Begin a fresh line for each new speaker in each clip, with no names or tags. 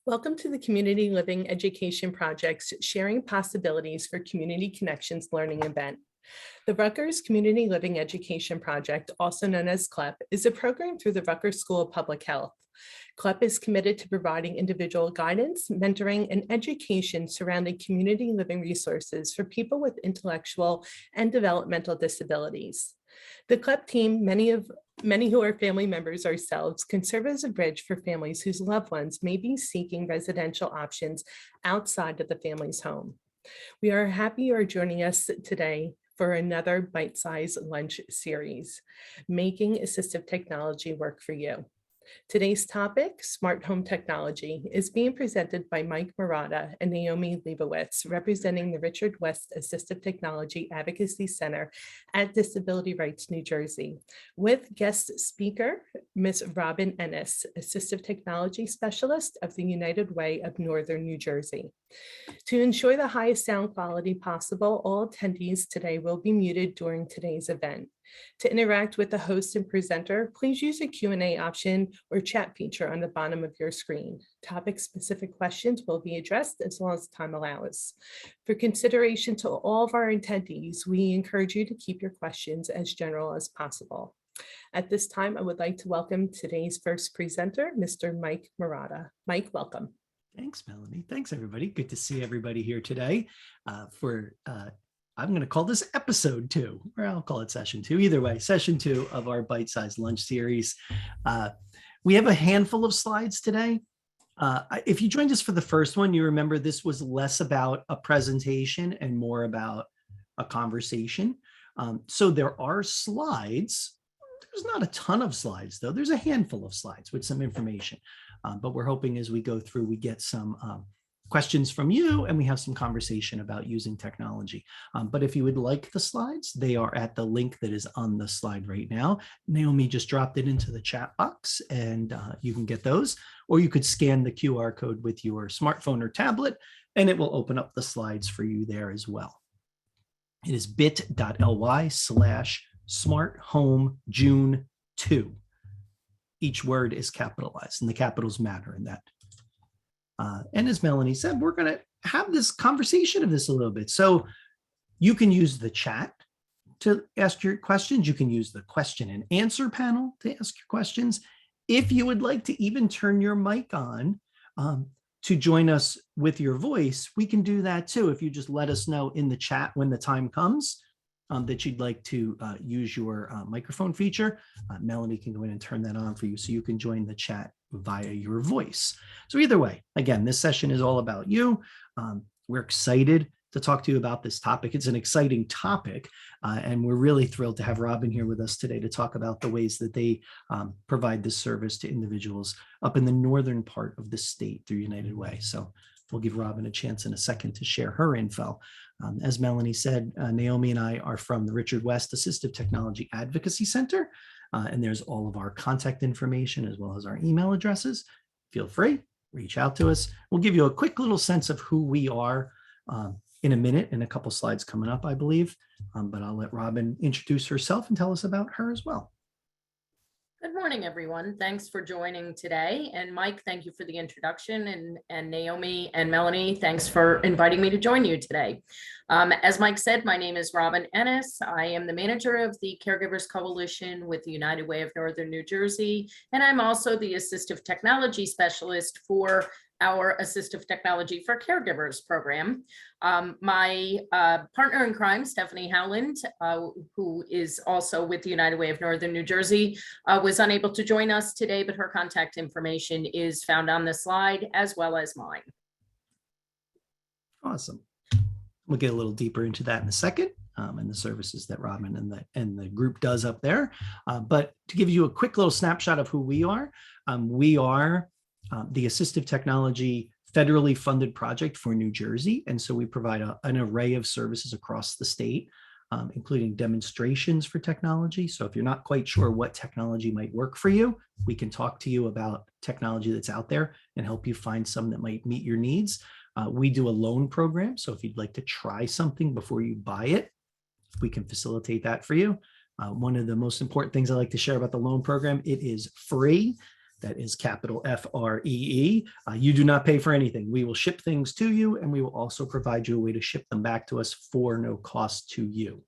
Welcome to the Community Living Education Project's Sharing Possibilities for Community Connections Learning event. The Rutgers Community Living Education Project, also known as CLEP, is a program through the Rutgers School of Public Health. CLEP is committed to providing individual guidance, mentoring, and education surrounding community living resources for people with intellectual and developmental disabilities. The CLEP team, many who are family members ourselves, can serve as a bridge for families whose loved ones may be seeking residential options outside of the family's home. We are happy you are joining us today for another bite-sized lunch series, Making Assistive Technology Work for You. Today's topic, Smart Home Technology, is being presented by Mike Murata and Naomi Leibowitz, representing the Richard West Assistive Technology Advocacy Center at Disability Rights, New Jersey, with guest speaker, Ms. Robin Ennis, Assistive Technology Specialist of the United Way of Northern New Jersey. To ensure the highest sound quality possible, all attendees today will be muted during today's event. To interact with the host and presenter, please use the Q&A option or chat feature on the bottom of your screen. Topic-specific questions will be addressed as long as time allows. For consideration to all of our attendees, we encourage you to keep your questions as general as possible. At this time, I would like to welcome today's first presenter, Mr. Mike Murata. Mike, welcome.
Thanks, Melanie. Thanks, everybody. Good to see everybody here today I'm going to call this episode 2, or I'll call it session 2. Either way, session 2 of our bite-sized lunch series. We have a handful of slides today. If you joined us for the first one, you remember this was less about a presentation and more about a conversation. So there are slides. There's not a ton of slides, though. There's a handful of slides with some information. But we're hoping as we go through, we get some questions from you and we have some conversation about using technology. But if you would like the slides, they are at the link that is on the slide right now. Naomi just dropped it into the chat box and you can get those, or you could scan the QR code with your smartphone or tablet and it will open up the slides for you there as well. It is bit.ly/smarthomejune2. Each word is capitalized and the capitals matter in that. And as Melanie said, we're going to have this conversation of this a little bit. So you can use the chat to ask your questions. You can use the question and answer panel to ask your questions. If you would like to even turn your mic on to join us with your voice, we can do that too. If you just let us know in the chat when the time comes that you'd like to use your microphone feature, Melanie can go in and turn that on for you so you can join the chat via your voice. So either way, again, this session is all about you. We're excited to talk to you about this topic. It's an exciting topic, and we're really thrilled to have Robin here with us today to talk about the ways that they provide this service to individuals up in the northern part of the state through United Way. So we'll give Robin a chance in a second to share her info. As Melanie said, Naomi and I are from the Richard West Assistive Technology Advocacy Center, and there's all of our contact information as well as our email addresses. Feel free, reach out to us. We'll give you a quick little sense of who we are in a minute, in a couple slides coming up, I believe, but I'll let Robin introduce herself and tell us about her as well.
Good morning, everyone. Thanks for joining today. And Mike, thank you for the introduction. And Naomi and Melanie, thanks for inviting me to join you today. As Mike said, my name is Robin Ennis. I am the manager of the Caregivers Coalition with the United Way of Northern New Jersey. And I'm also the Assistive Technology Specialist for our Assistive Technology for Caregivers program. My partner in crime, Stephanie Howland, who is also with the United Way of Northern New Jersey, was unable to join us today, but her contact information is found on the slide as well as mine.
Awesome. We'll get a little deeper into that in a second and the services that Robin and the group does up there. But to give you a quick little snapshot of who we are the Assistive Technology federally funded project for New Jersey. And so we provide an array of services across the state, including demonstrations for technology. So if you're not quite sure what technology might work for you, we can talk to you about technology that's out there and help you find some that might meet your needs. We do a loan program. So if you'd like to try something before you buy it, we can facilitate that for you. One of the most important things I like to share about the loan program, it is free. That is capital FREE. You do not pay for anything. We will ship things to you, and we will also provide you a way to ship them back to us for no cost to you.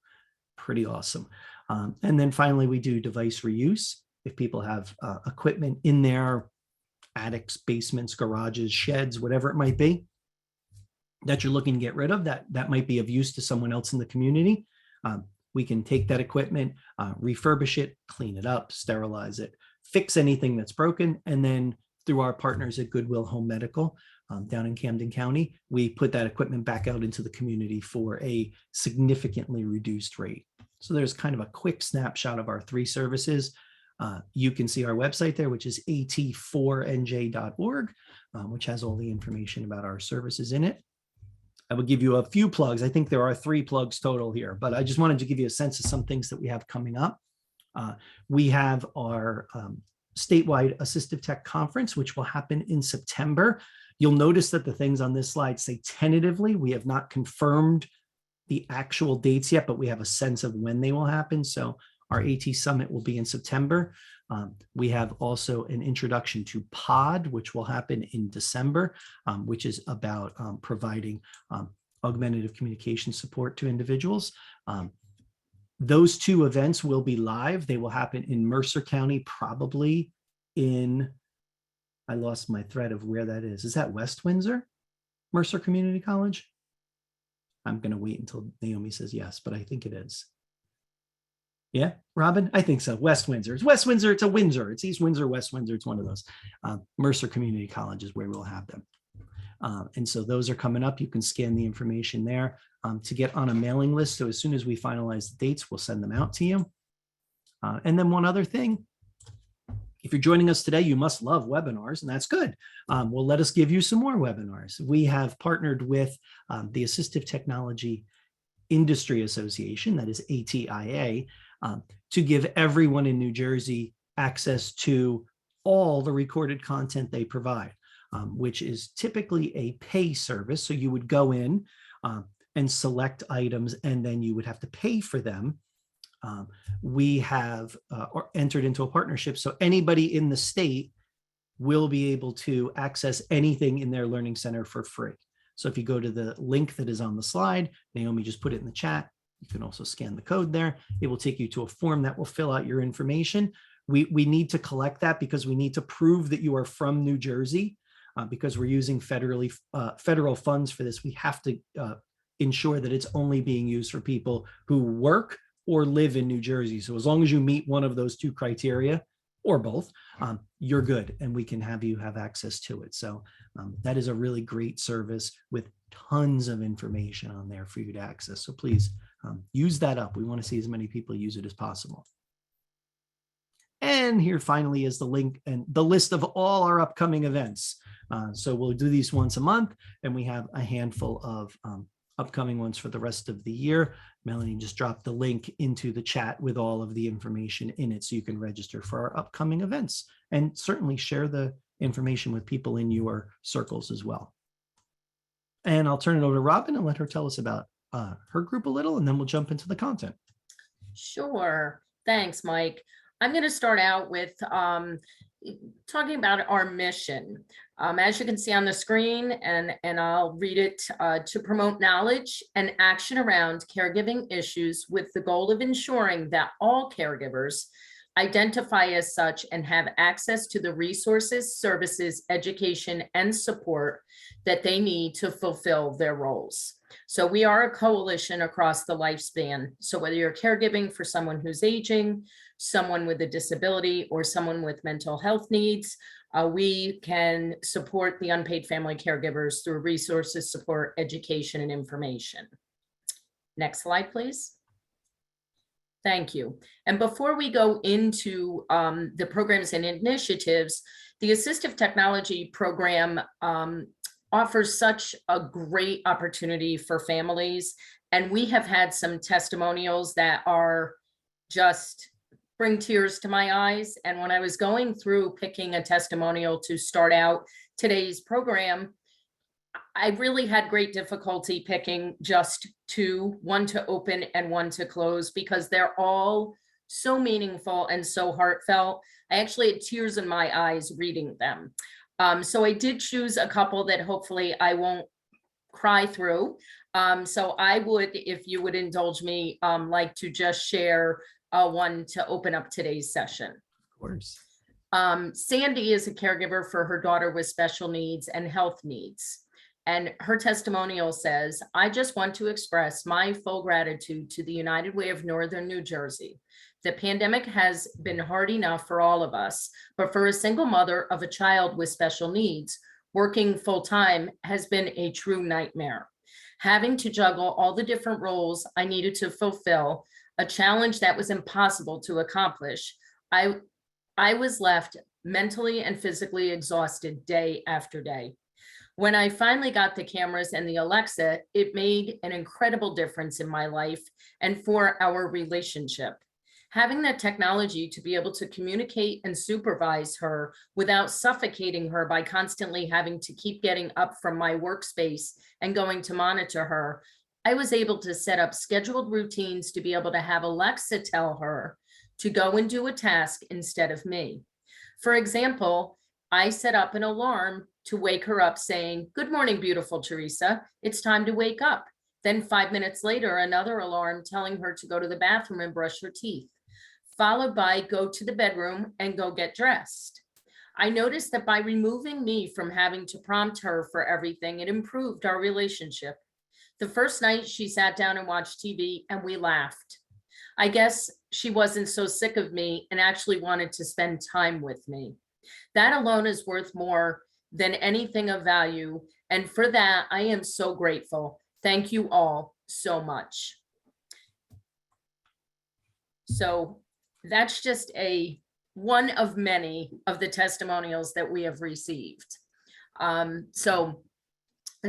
Pretty awesome. And then finally, we do device reuse. If people have equipment in their attics, basements, garages, sheds, whatever it might be, that you're looking to get rid of, that might be of use to someone else in the community. We can take that equipment, refurbish it, clean it up, sterilize it, fix anything that's broken, and then through our partners at Goodwill Home Medical down in Camden County, we put that equipment back out into the community for a significantly reduced rate. So there's kind of a quick snapshot of our 3 services. You can see our website there, which is at4nj.org, which has all the information about our services in it. I will give you a few plugs. I think there are 3 plugs total here, but I just wanted to give you a sense of some things that we have coming up. We have our statewide Assistive Tech Conference, which will happen in September. You'll notice that the things on this slide say tentatively. We have not confirmed the actual dates yet, but we have a sense of when they will happen. So our AT Summit will be in September. We have also an introduction to POD, which will happen in December, which is about providing augmentative communication support to individuals. Those 2 events will be live. They will happen in Mercer County, probably in, I lost my thread of where that is. Is that West Windsor? Mercer Community College? I'm going to wait until Naomi says yes, but I think it is. Yeah, Robin? I think so. West Windsor. It's West Windsor. It's a Windsor. It's East Windsor, West Windsor. It's one of those. Mercer Community College is where we'll have them. And so those are coming up. You can scan the information there to get on a mailing list. So as soon as we finalize the dates, we'll send them out to you. And then one other thing, if you're joining us today, you must love webinars, and that's good. Well, let us give you some more webinars. We have partnered with the Assistive Technology Industry Association, that is ATIA, to give everyone in New Jersey access to all the recorded content they provide, which is typically a pay service. So you would go in and select items, and then you would have to pay for them. We have entered into a partnership, so anybody in the state will be able to access anything in their learning center for free. So if you go to the link that is on the slide, Naomi just put it in the chat. You can also scan the code there. It will take you to a form that will fill out your information. We need to collect that because we need to prove that you are from New Jersey, because we're using federal funds for this. We have to ensure that it's only being used for people who work or live in New Jersey. So as long as you meet one of those 2 criteria, or both, you're good, and we can have you have access to it. So that is a really great service with tons of information on there for you to access. So please use that up. We want to see as many people use it as possible. And here finally is the link and the list of all our upcoming events. So we'll do these once a month, and we have a handful of upcoming ones for the rest of the year. Melanie just dropped the link into the chat with all of the information in it, so you can register for our upcoming events, and certainly share the information with people in your circles as well. And I'll turn it over to Robin and let her tell us about her group a little, and then we'll jump into the content.
Sure. Thanks, Mike. I'm going to start out with talking about our mission. As you can see on the screen, and I'll read it, to promote knowledge and action around caregiving issues with the goal of ensuring that all caregivers identify as such and have access to the resources, services, education, and support that they need to fulfill their roles. So we are a coalition across the lifespan. So whether you're caregiving for someone who's aging, someone with a disability, or someone with mental health needs, we can support the unpaid family caregivers through resources, support, education, and information. Next slide, please. Thank you. And before we go into the programs and initiatives, the Assistive Technology program offers such a great opportunity for families. And we have had some testimonials that are just bring tears to my eyes. And when I was going through picking a testimonial to start out today's program, I really had great difficulty picking just 2, one to open and one to close, because they're all so meaningful and so heartfelt. I actually had tears in my eyes reading them. So I did choose a couple that hopefully I won't cry through. So I would, if you would indulge me, like to just share one to open up today's session.
Of course.
Sandy is a caregiver for her daughter with special needs and health needs. And her testimonial says, I just want to express my full gratitude to the United Way of Northern New Jersey. The pandemic has been hard enough for all of us, but for a single mother of a child with special needs, working full-time has been a true nightmare. Having to juggle all the different roles I needed to fulfill, a challenge that was impossible to accomplish, I was left mentally and physically exhausted day after day. When I finally got the cameras and the Alexa, it made an incredible difference in my life and for our relationship. Having that technology to be able to communicate and supervise her without suffocating her by constantly having to keep getting up from my workspace and going to monitor her, I was able to set up scheduled routines to be able to have Alexa tell her to go and do a task instead of me. For example, I set up an alarm to wake her up saying, "Good morning, beautiful Teresa. It's time to wake up." Then 5 minutes later, another alarm telling her to go to the bathroom and brush her teeth, followed by go to the bedroom and go get dressed. I noticed that by removing me from having to prompt her for everything, it improved our relationship. The first night she sat down and watched TV and we laughed. I guess she wasn't so sick of me and actually wanted to spend time with me. That alone is worth more than anything of value. And for that, I am so grateful. Thank you all so much. So that's just one of many of the testimonials that we have received. So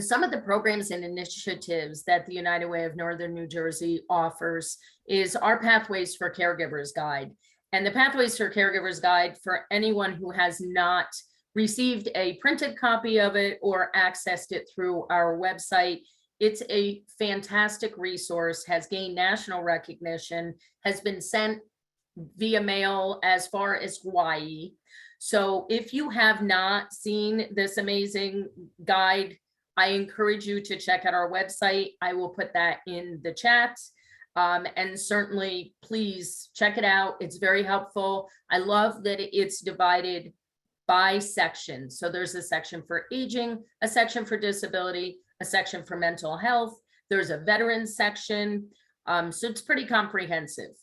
some of the programs and initiatives that the United Way of Northern New Jersey offers is our Pathways for Caregivers Guide. And the Pathways for Caregivers Guide, for anyone who has not received a printed copy of it or accessed it through our website, it's a fantastic resource, has gained national recognition, has been sent via mail as far as Hawaii. So if you have not seen this amazing guide, I encourage you to check out our website. I will put that in the chat. And certainly, please check it out. It's very helpful. I love that it's divided by section. So there's a section for aging, a section for disability, a section for mental health. There's a veterans section. So it's pretty comprehensive.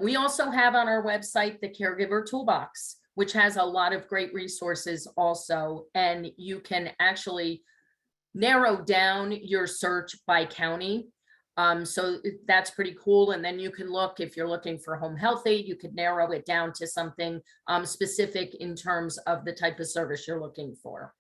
We also have on our website the Caregiver Toolbox, which has a lot of great resources also. And you can actually narrow down your search by county. So that's pretty cool. And then you can look, if you're looking for home health aid, you could narrow it down to something specific in terms of the type of service you're looking for.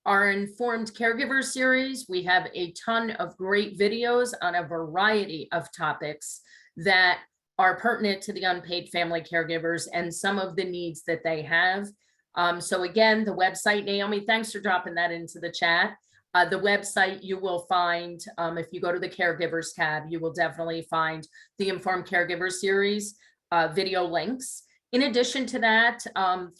Our Informed Caregiver series, we have a ton of great videos on a variety of topics that are pertinent to the unpaid family caregivers and some of the needs that they have. So again, the website, Naomi, thanks for dropping that into the chat. The website you will find, if you go to the Caregivers tab, you will definitely find the Informed Caregiver series video links. In addition to that,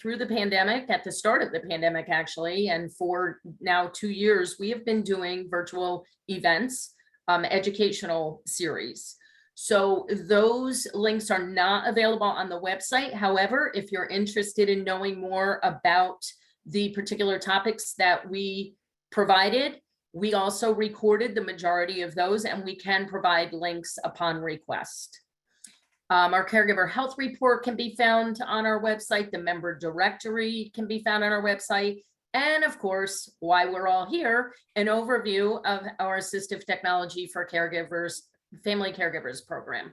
through the pandemic, at the start of the pandemic actually, and for now 2 years, we have been doing virtual events, educational series. So those links are not available on the website. However, if you're interested in knowing more about the particular topics that we provided, we also recorded the majority of those and we can provide links upon request. Our caregiver health report can be found on our website. The member directory can be found on our website. And of course, why we're all here, an overview of our Assistive Technology for Caregivers, Family Caregivers program.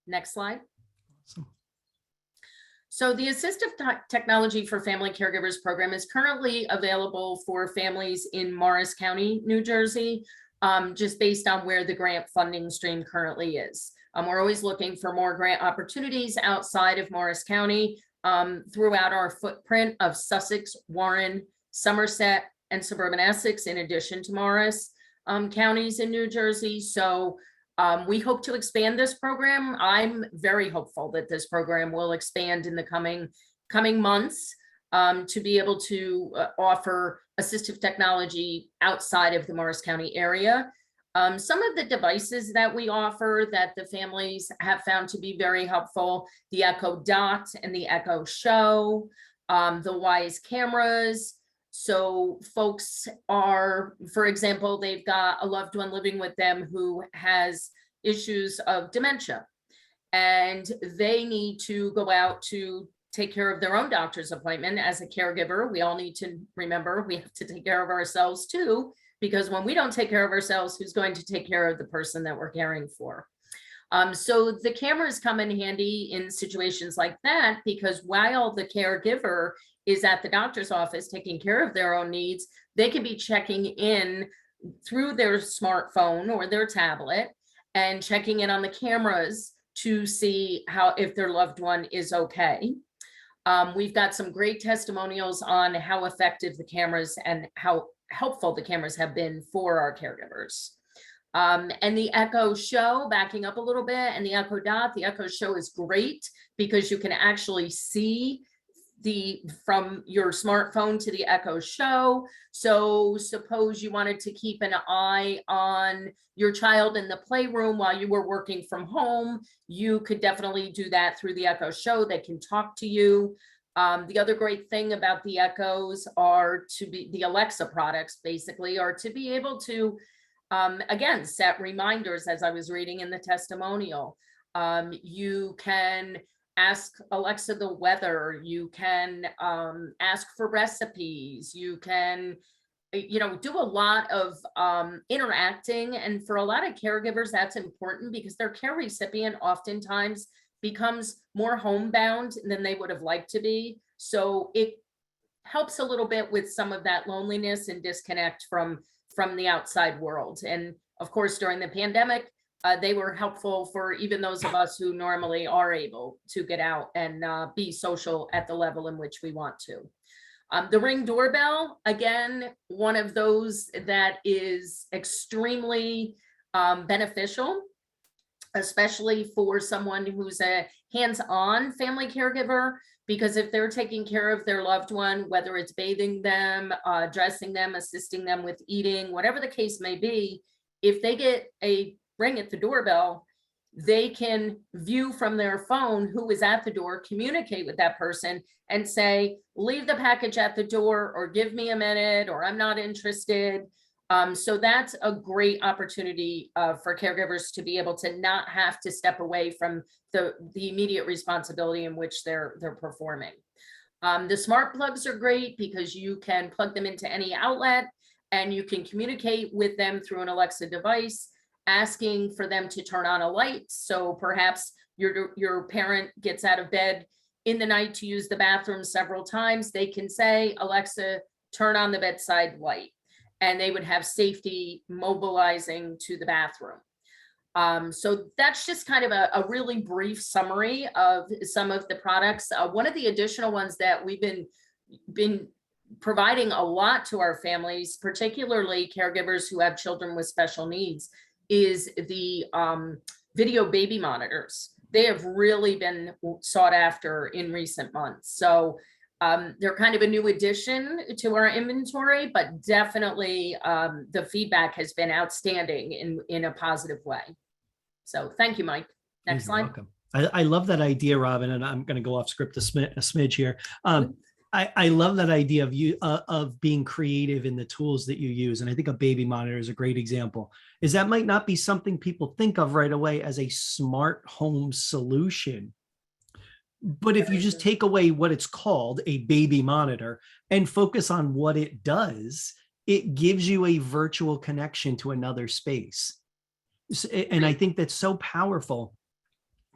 Next slide.
Awesome.
So the Assistive Technology for Family Caregivers program is currently available for families in Morris County, New Jersey, just based on where the grant funding stream currently is. We're always looking for more grant opportunities outside of Morris County throughout our footprint of Sussex, Warren, Somerset, and suburban Essex, in addition to Morris counties in New Jersey. So We hope to expand this program. I'm very hopeful that this program will expand in the coming months to be able to offer assistive technology outside of the Morris County area. Some of the devices that we offer that the families have found to be very helpful, the Echo Dot and the Echo Show, the Wise cameras. So folks are, for example, they've got a loved one living with them who has issues of dementia, and they need to go out to take care of their own doctor's appointment. As a caregiver, we all need to remember we have to take care of ourselves too, because when we don't take care of ourselves, who's going to take care of the person that we're caring for? So the cameras come in handy in situations like that, because while the caregiver is at the doctor's office taking care of their own needs, they can be checking in through their smartphone or their tablet and checking in on the cameras to see if their loved one is okay. We've got some great testimonials on how effective the cameras and how helpful the cameras have been for our caregivers. And the Echo Show, backing up a little bit, and the Echo Dot, the Echo Show is great because you can actually see from your smartphone to the Echo Show. So suppose you wanted to keep an eye on your child in the playroom while you were working from home, you could definitely do that through the Echo Show. They can talk to you. The other great thing about the Echoes are the Alexa products basically are to be able to, again, set reminders. As I was reading in the testimonial, you can ask Alexa the weather, you can ask for recipes, you can, do a lot of interacting. And for a lot of caregivers, that's important because their care recipient oftentimes becomes more homebound than they would have liked to be. So it helps a little bit with some of that loneliness and disconnect from the outside world. And of course, during the pandemic, they were helpful for even those of us who normally are able to get out and be social at the level in which we want to. The Ring doorbell, again, one of those that is extremely beneficial, especially for someone who's a hands-on family caregiver, because if they're taking care of their loved one, whether it's bathing them, dressing them, assisting them with eating, whatever the case may be, if they get a ring at the doorbell, they can view from their phone who is at the door, communicate with that person and say, leave the package at the door, or give me a minute, or I'm not interested. So that's a great opportunity for caregivers to be able to not have to step away from the immediate responsibility in which they're performing. The smart plugs are great because you can plug them into any outlet and you can communicate with them through an Alexa device, asking for them to turn on a light. So perhaps your parent gets out of bed in the night to use the bathroom several times. They can say, Alexa, turn on the bedside light, and they would have safety mobilizing to the bathroom. So that's just kind of a really brief summary of some of the products. One of the additional ones that we've been providing a lot to our families, particularly caregivers who have children with special needs, is the video baby monitors. They have really been sought after in recent months. So they're kind of a new addition to our inventory, but definitely the feedback has been outstanding in a positive way. So thank you, Mike. Next slide.
Welcome. I love that idea, Robin, and I'm going to go off script a smidge here. I love that idea of being creative in the tools that you use. And I think a baby monitor is a great example. Is that might not be something people think of right away as a smart home solution. But if you just take away what it's called, a baby monitor, and focus on what it does, it gives you a virtual connection to another space. And I think that's so powerful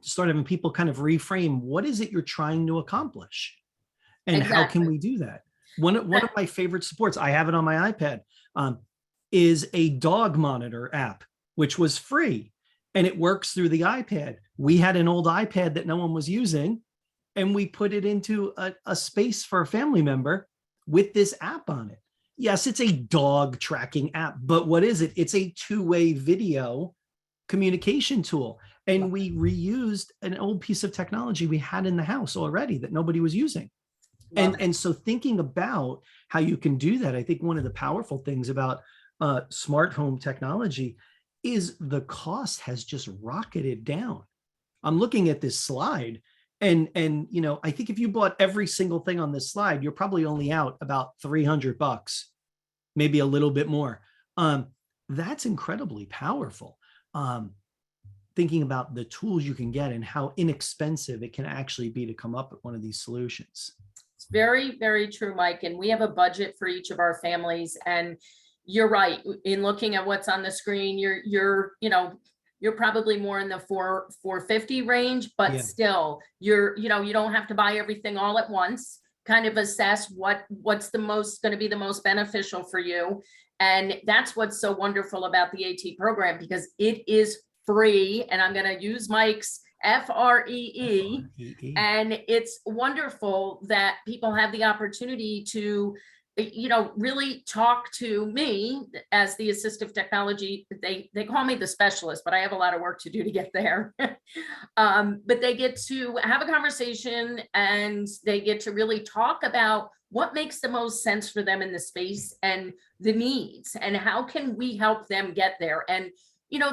to start having people kind of reframe, what is it you're trying to accomplish? And how can we do that? One of my favorite supports, I have it on my iPad, is a dog monitor app, which was free, and it works through the iPad. We had an old iPad that no one was using, and we put it into a space for a family member with this app on it. Yes, it's a dog tracking app, but what is it? It's a two-way video communication tool. And we reused an old piece of technology we had in the house already that nobody was using. And so thinking about how you can do that, I think one of the powerful things about smart home technology is the cost has just rocketed down. I'm looking at this slide, and I think if you bought every single thing on this slide, you're probably only out about $300, maybe a little bit more. That's incredibly powerful. Thinking about the tools you can get and how inexpensive it can actually be to come up with one of these solutions.
It's very, very true, Mike. And we have a budget for each of our families. And you're right. In looking at what's on the screen, you're probably more in the 450 range, but still you don't have to buy everything all at once. Kind of assess what's going to be the most beneficial for you. And that's what's so wonderful about the AT program, because it is free. And I'm going to use Mike's FREE. And it's wonderful that people have the opportunity to, really talk to me as the assistive technology. They call me the specialist, but I have a lot of work to do to get there. But they get to have a conversation, and they get to really talk about what makes the most sense for them in the space and the needs, and how can we help them get there. And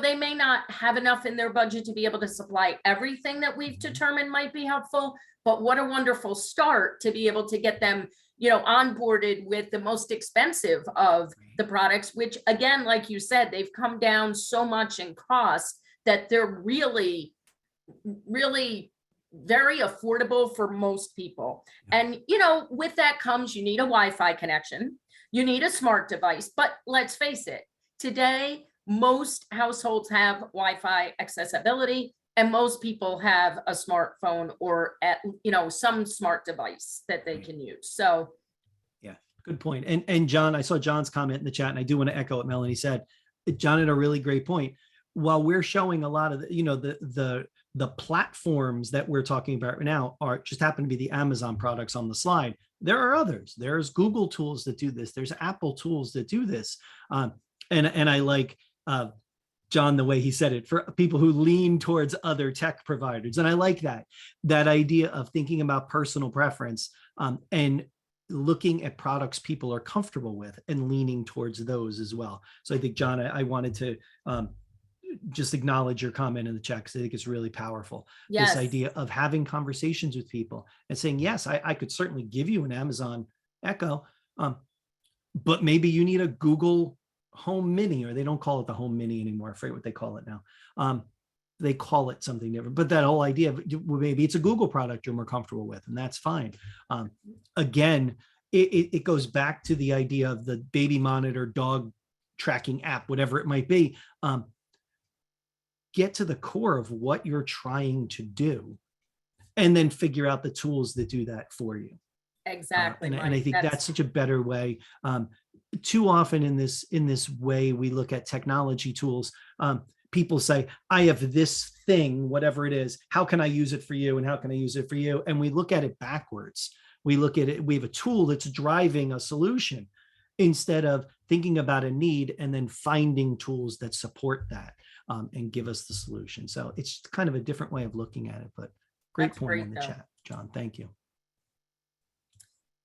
they may not have enough in their budget to be able to supply everything that we've determined might be helpful, but what a wonderful start to be able to get them, onboarded with the most expensive of the products, which again, like you said, they've come down so much in cost that they're really, really very affordable for most people. And, with that comes, you need a Wi-Fi connection, you need a smart device, but let's face it, today, most households have Wi-Fi accessibility, and most people have a smartphone or some smart device that they can use. So
yeah, good point. And John, I saw John's comment in the chat, and I do want to echo what Melanie said. John had a really great point. While we're showing a lot of the platforms that we're talking about right now are just happen to be the Amazon products on the slide, there are others. There's Google tools that do this. There's Apple tools that do this. And I like John, the way he said it, for people who lean towards other tech providers. And I like that idea of thinking about personal preference and looking at products people are comfortable with and leaning towards those as well. So I think, John, I wanted to just acknowledge your comment in the chat, because I think it's really powerful.
yes.
This idea of having conversations with people and saying, yes, I could certainly give you an Amazon Echo, but maybe you need a Google Home Mini, or they don't call it the Home Mini anymore. I forget what they call it now. They call it something different, but that whole idea of maybe it's a Google product you're more comfortable with, and that's fine. Again, it goes back to the idea of the baby monitor, dog tracking app, whatever it might be. Get to the core of what you're trying to do, and then figure out the tools that do that for you.
Exactly.
And I think that's such a better way. Too often in this way we look at technology tools, people say, I have this thing, whatever it is, how can I use it for you, and how can I use it for you? And we look at it backwards. We look at it, we have a tool that's driving a solution, instead of thinking about a need and then finding tools that support that and give us the solution. So it's kind of a different way of looking at it, but great point in the chat, John. Thank you.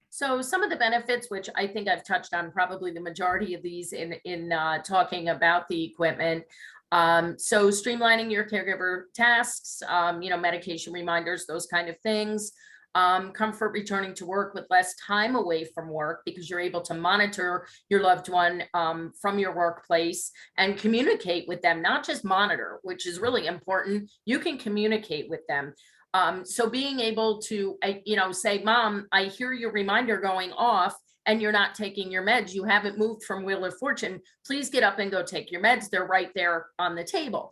So some of the benefits, which I think I've touched on probably the majority of these in talking about the equipment. So streamlining your caregiver tasks, medication reminders, those kind of things. Comfort returning to work with less time away from work, because you're able to monitor your loved one from your workplace and communicate with them, not just monitor, which is really important. You can communicate with them. So being able to, say, Mom, I hear your reminder going off and you're not taking your meds. You haven't moved from Wheel of Fortune. Please get up and go take your meds. They're right there on the table.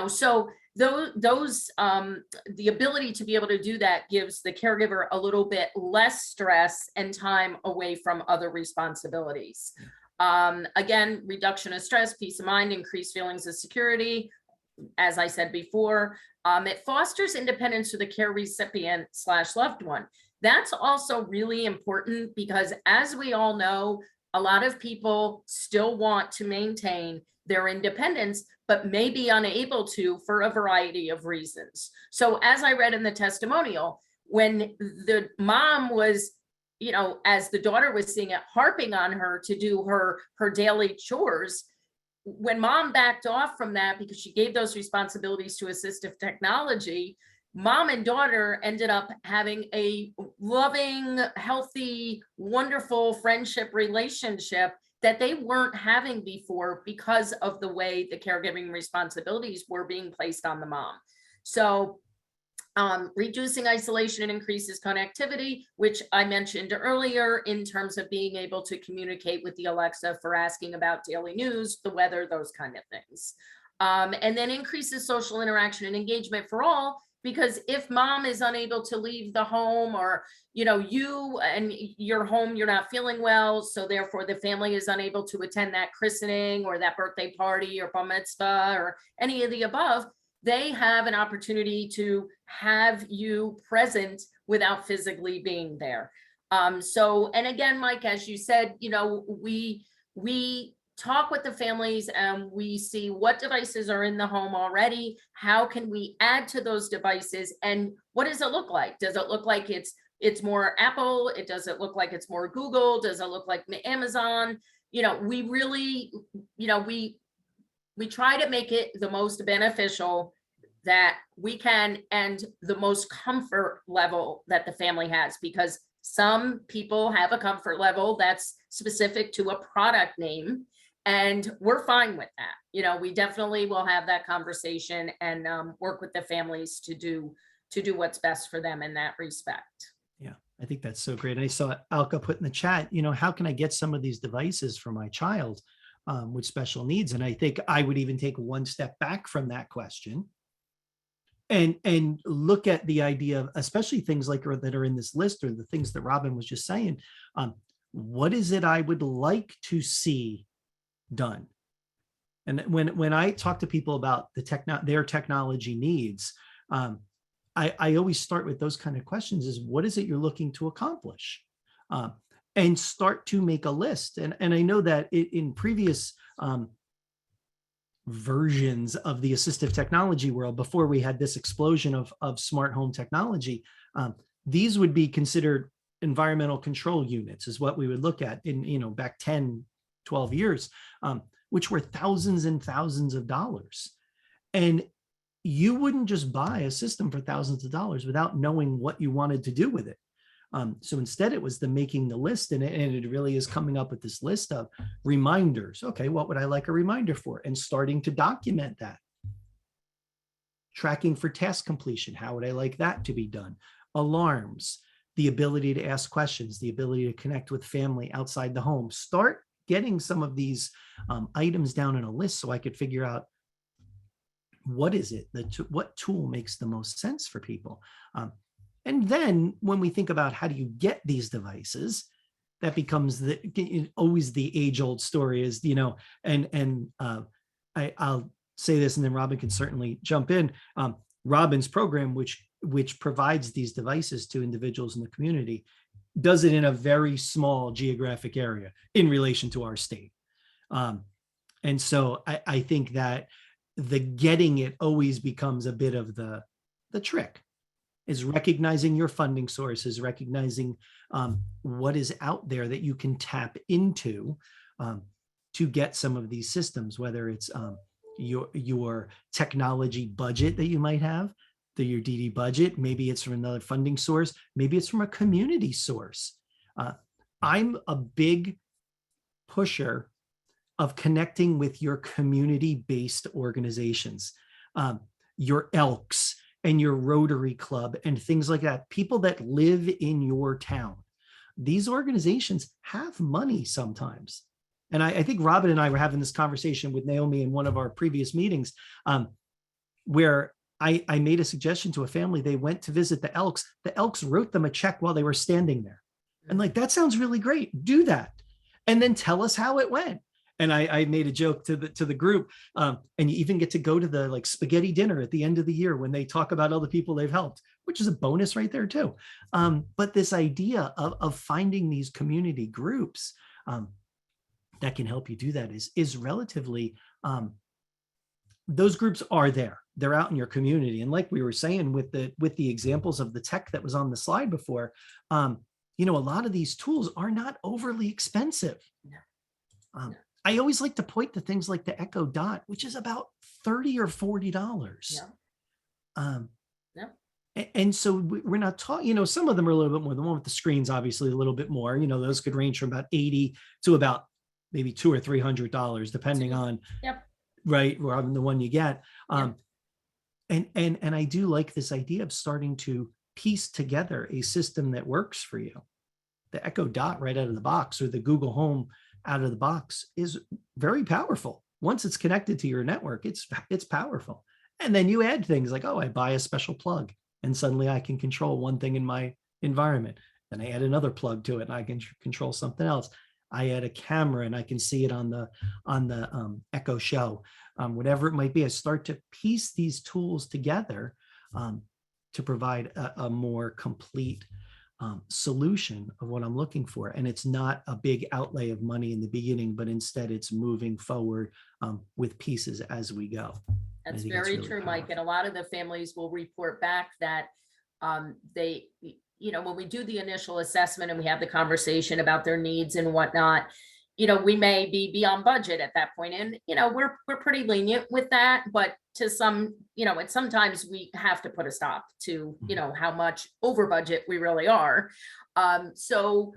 So those the ability to be able to do that gives the caregiver a little bit less stress and time away from other responsibilities. Again, reduction of stress, peace of mind, increased feelings of security. As I said before, it fosters independence to the care recipient / loved one. That's also really important, because as we all know, a lot of people still want to maintain their independence, but may be unable to for a variety of reasons. So as I read in the testimonial, when the mom was, you know, as the daughter was seeing it, harping on her to do her daily chores, when mom backed off from that because she gave those responsibilities to assistive technology, mom and daughter ended up having a loving, healthy, wonderful friendship relationship that they weren't having before because of the way the caregiving responsibilities were being placed on the mom. So reducing isolation and increases connectivity, which I mentioned earlier in terms of being able to communicate with the Alexa for asking about daily news, the weather, those kind of things. And then increases social interaction and engagement for all, because if mom is unable to leave the home, or, you know, you and your home, you're not feeling well, so therefore the family is unable to attend that christening or that birthday party or bar mitzvah or any of the above, they have an opportunity to have you present without physically being there. So, and again, Mike, as you said, you know, we talk with the families and we see what devices are in the home already. How can we add to those devices? And what does it look like? Does it look like it's more Apple? Does it look like it's more Google? Does it look like Amazon? You know, we really, you know, we try to make it the most beneficial that we can and the most comfort level that the family has, because some people have a comfort level that's specific to a product name, and we're fine with that. You know, we definitely will have that conversation and work with the families to do what's best for them in that respect.
Yeah, I think that's so great. I saw Alka put in the chat, you know, how can I get some of these devices for my child with special needs? And I think I would even take one step back from that question and look at the idea of, especially things like that are in this list, or the things that Robin was just saying. What is it I would like to see done? And when I talk to people about their technology needs, I always start with those kind of questions: is what is it you're looking to accomplish? And start to make a list. And I know that in previous versions of the assistive technology world, before we had this explosion of smart home technology, these would be considered environmental control units, is what we would look at in, you know, back 10, 12 years, which were thousands and thousands of dollars. And you wouldn't just buy a system for thousands of dollars without knowing what you wanted to do with it. So instead, it was making the list, and it really is coming up with this list of reminders. Okay, what would I like a reminder for? And starting to document that. Tracking for task completion. How would I like that to be done? Alarms, the ability to ask questions, the ability to connect with family outside the home. Start getting some of these items down in a list so I could figure out what is it, what tool makes the most sense for people. And then when we think about how do you get these devices, that becomes always the age-old story is, you know, and I'll say this and then Robin can certainly jump in. Robin's program, which provides these devices to individuals in the community, does it in a very small geographic area in relation to our state. And so I think that the getting it always becomes a bit of the trick, is recognizing your funding sources, recognizing what is out there that you can tap into to get some of these systems, whether it's your technology budget that you might have, your DD budget, maybe it's from another funding source, maybe it's from a community source. I'm a big pusher of connecting with your community-based organizations, your ELKs, and your Rotary Club and things like that, people that live in your town. These organizations have money sometimes. And I think Robin and I were having this conversation with Naomi in one of our previous meetings, where I made a suggestion to a family. They went to visit the Elks. The Elks wrote them a check while they were standing there. And like, that sounds really great. Do that. And then tell us how it went. And I made a joke to the group, and you even get to go to the spaghetti dinner at the end of the year when they talk about all the people they've helped, which is a bonus right there too. But this idea of finding these community groups that can help you do that is relatively those groups are there. They're out in your community. And like we were saying with the examples of the tech that was on the slide before, a lot of these tools are not overly expensive.
No.
I always like to point to things like the Echo Dot, which is about $30 or $40. And so we're not talking, some of them are a little bit more. The one with the screens, obviously a little bit more, those could range from about 80 to about maybe $200 or $300, depending on, right, or on the one you get. And I do like this idea of starting to piece together a system that works for you. The Echo Dot right out of the box, or the Google Home out of the box, is very powerful. Once it's connected to your network, it's powerful. And then you add things like, I buy a special plug, and suddenly I can control one thing in my environment. Then I add another plug to it, and I can control something else. I add a camera, and I can see it on the Echo Show, whatever it might be. I start to piece these tools together to provide a more complete solution of what I'm looking for. And it's not a big outlay of money in the beginning, but instead it's moving forward with pieces as we go.
That's very true, Mike. And a lot of the families will report back that they, when we do the initial assessment and we have the conversation about their needs and whatnot, we may be beyond budget at that point. And, we're pretty lenient with that, but to some, sometimes we have to put a stop to, how much over budget we really are. So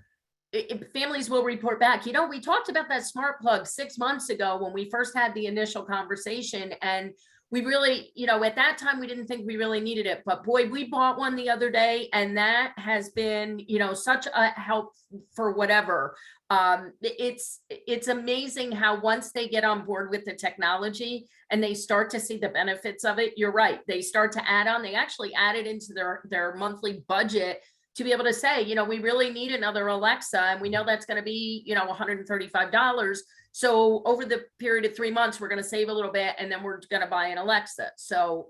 families will report back, we talked about that smart plug 6 months ago when we first had the initial conversation, and we really, at that time, we didn't think we really needed it, but boy, we bought one the other day, and that has been, such a help for whatever. It's amazing how once they get on board with the technology and they start to see the benefits of it, you're right. They start to add on, they actually add it into their monthly budget to be able to say, we really need another Alexa, and we know that's going to be, $135. So over the period of 3 months, we're going to save a little bit, and then we're going to buy an Alexa. So,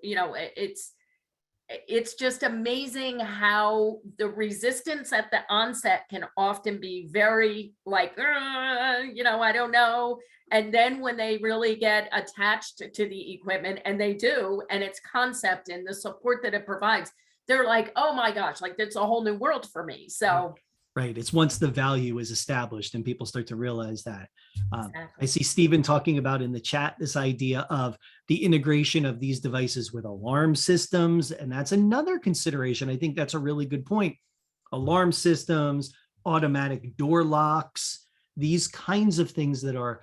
it's just amazing how the resistance at the onset can often be very like, I don't know. And then when they really get attached to the equipment, and they do, and its concept and the support that it provides, they're like, oh my gosh, like it's a whole new world for me. So
right. It's once the value is established and people start to realize that.
Exactly.
I see Stephen talking about in the chat this idea of the integration of these devices with alarm systems. And that's another consideration. I think that's a really good point. Alarm systems, automatic door locks, these kinds of things that are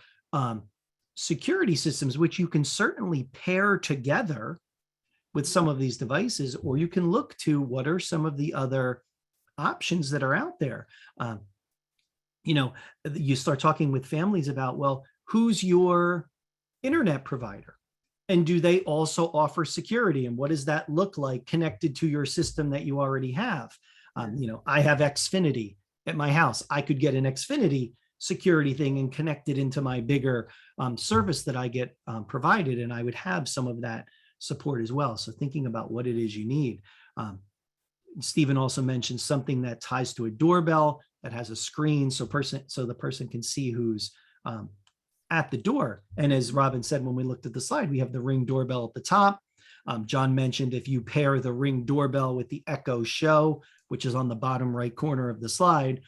security systems, which you can certainly pair together with some of these devices, or you can look to what are some of the other options that are out there. You start talking with families about, well, who's your internet provider? And do they also offer security? And what does that look like connected to your system that you already have? I have Xfinity at my house. I could get an Xfinity security thing and connect it into my bigger service that I get provided, and I would have some of that support as well. So thinking about what it is you need. Stephen also mentioned something that ties to a doorbell that has a screen so the person can see who's at the door. And as Robin said, when we looked at the slide, we have the Ring doorbell at the top. John mentioned if you pair the Ring doorbell with the Echo Show, which is on the bottom right corner of the slide,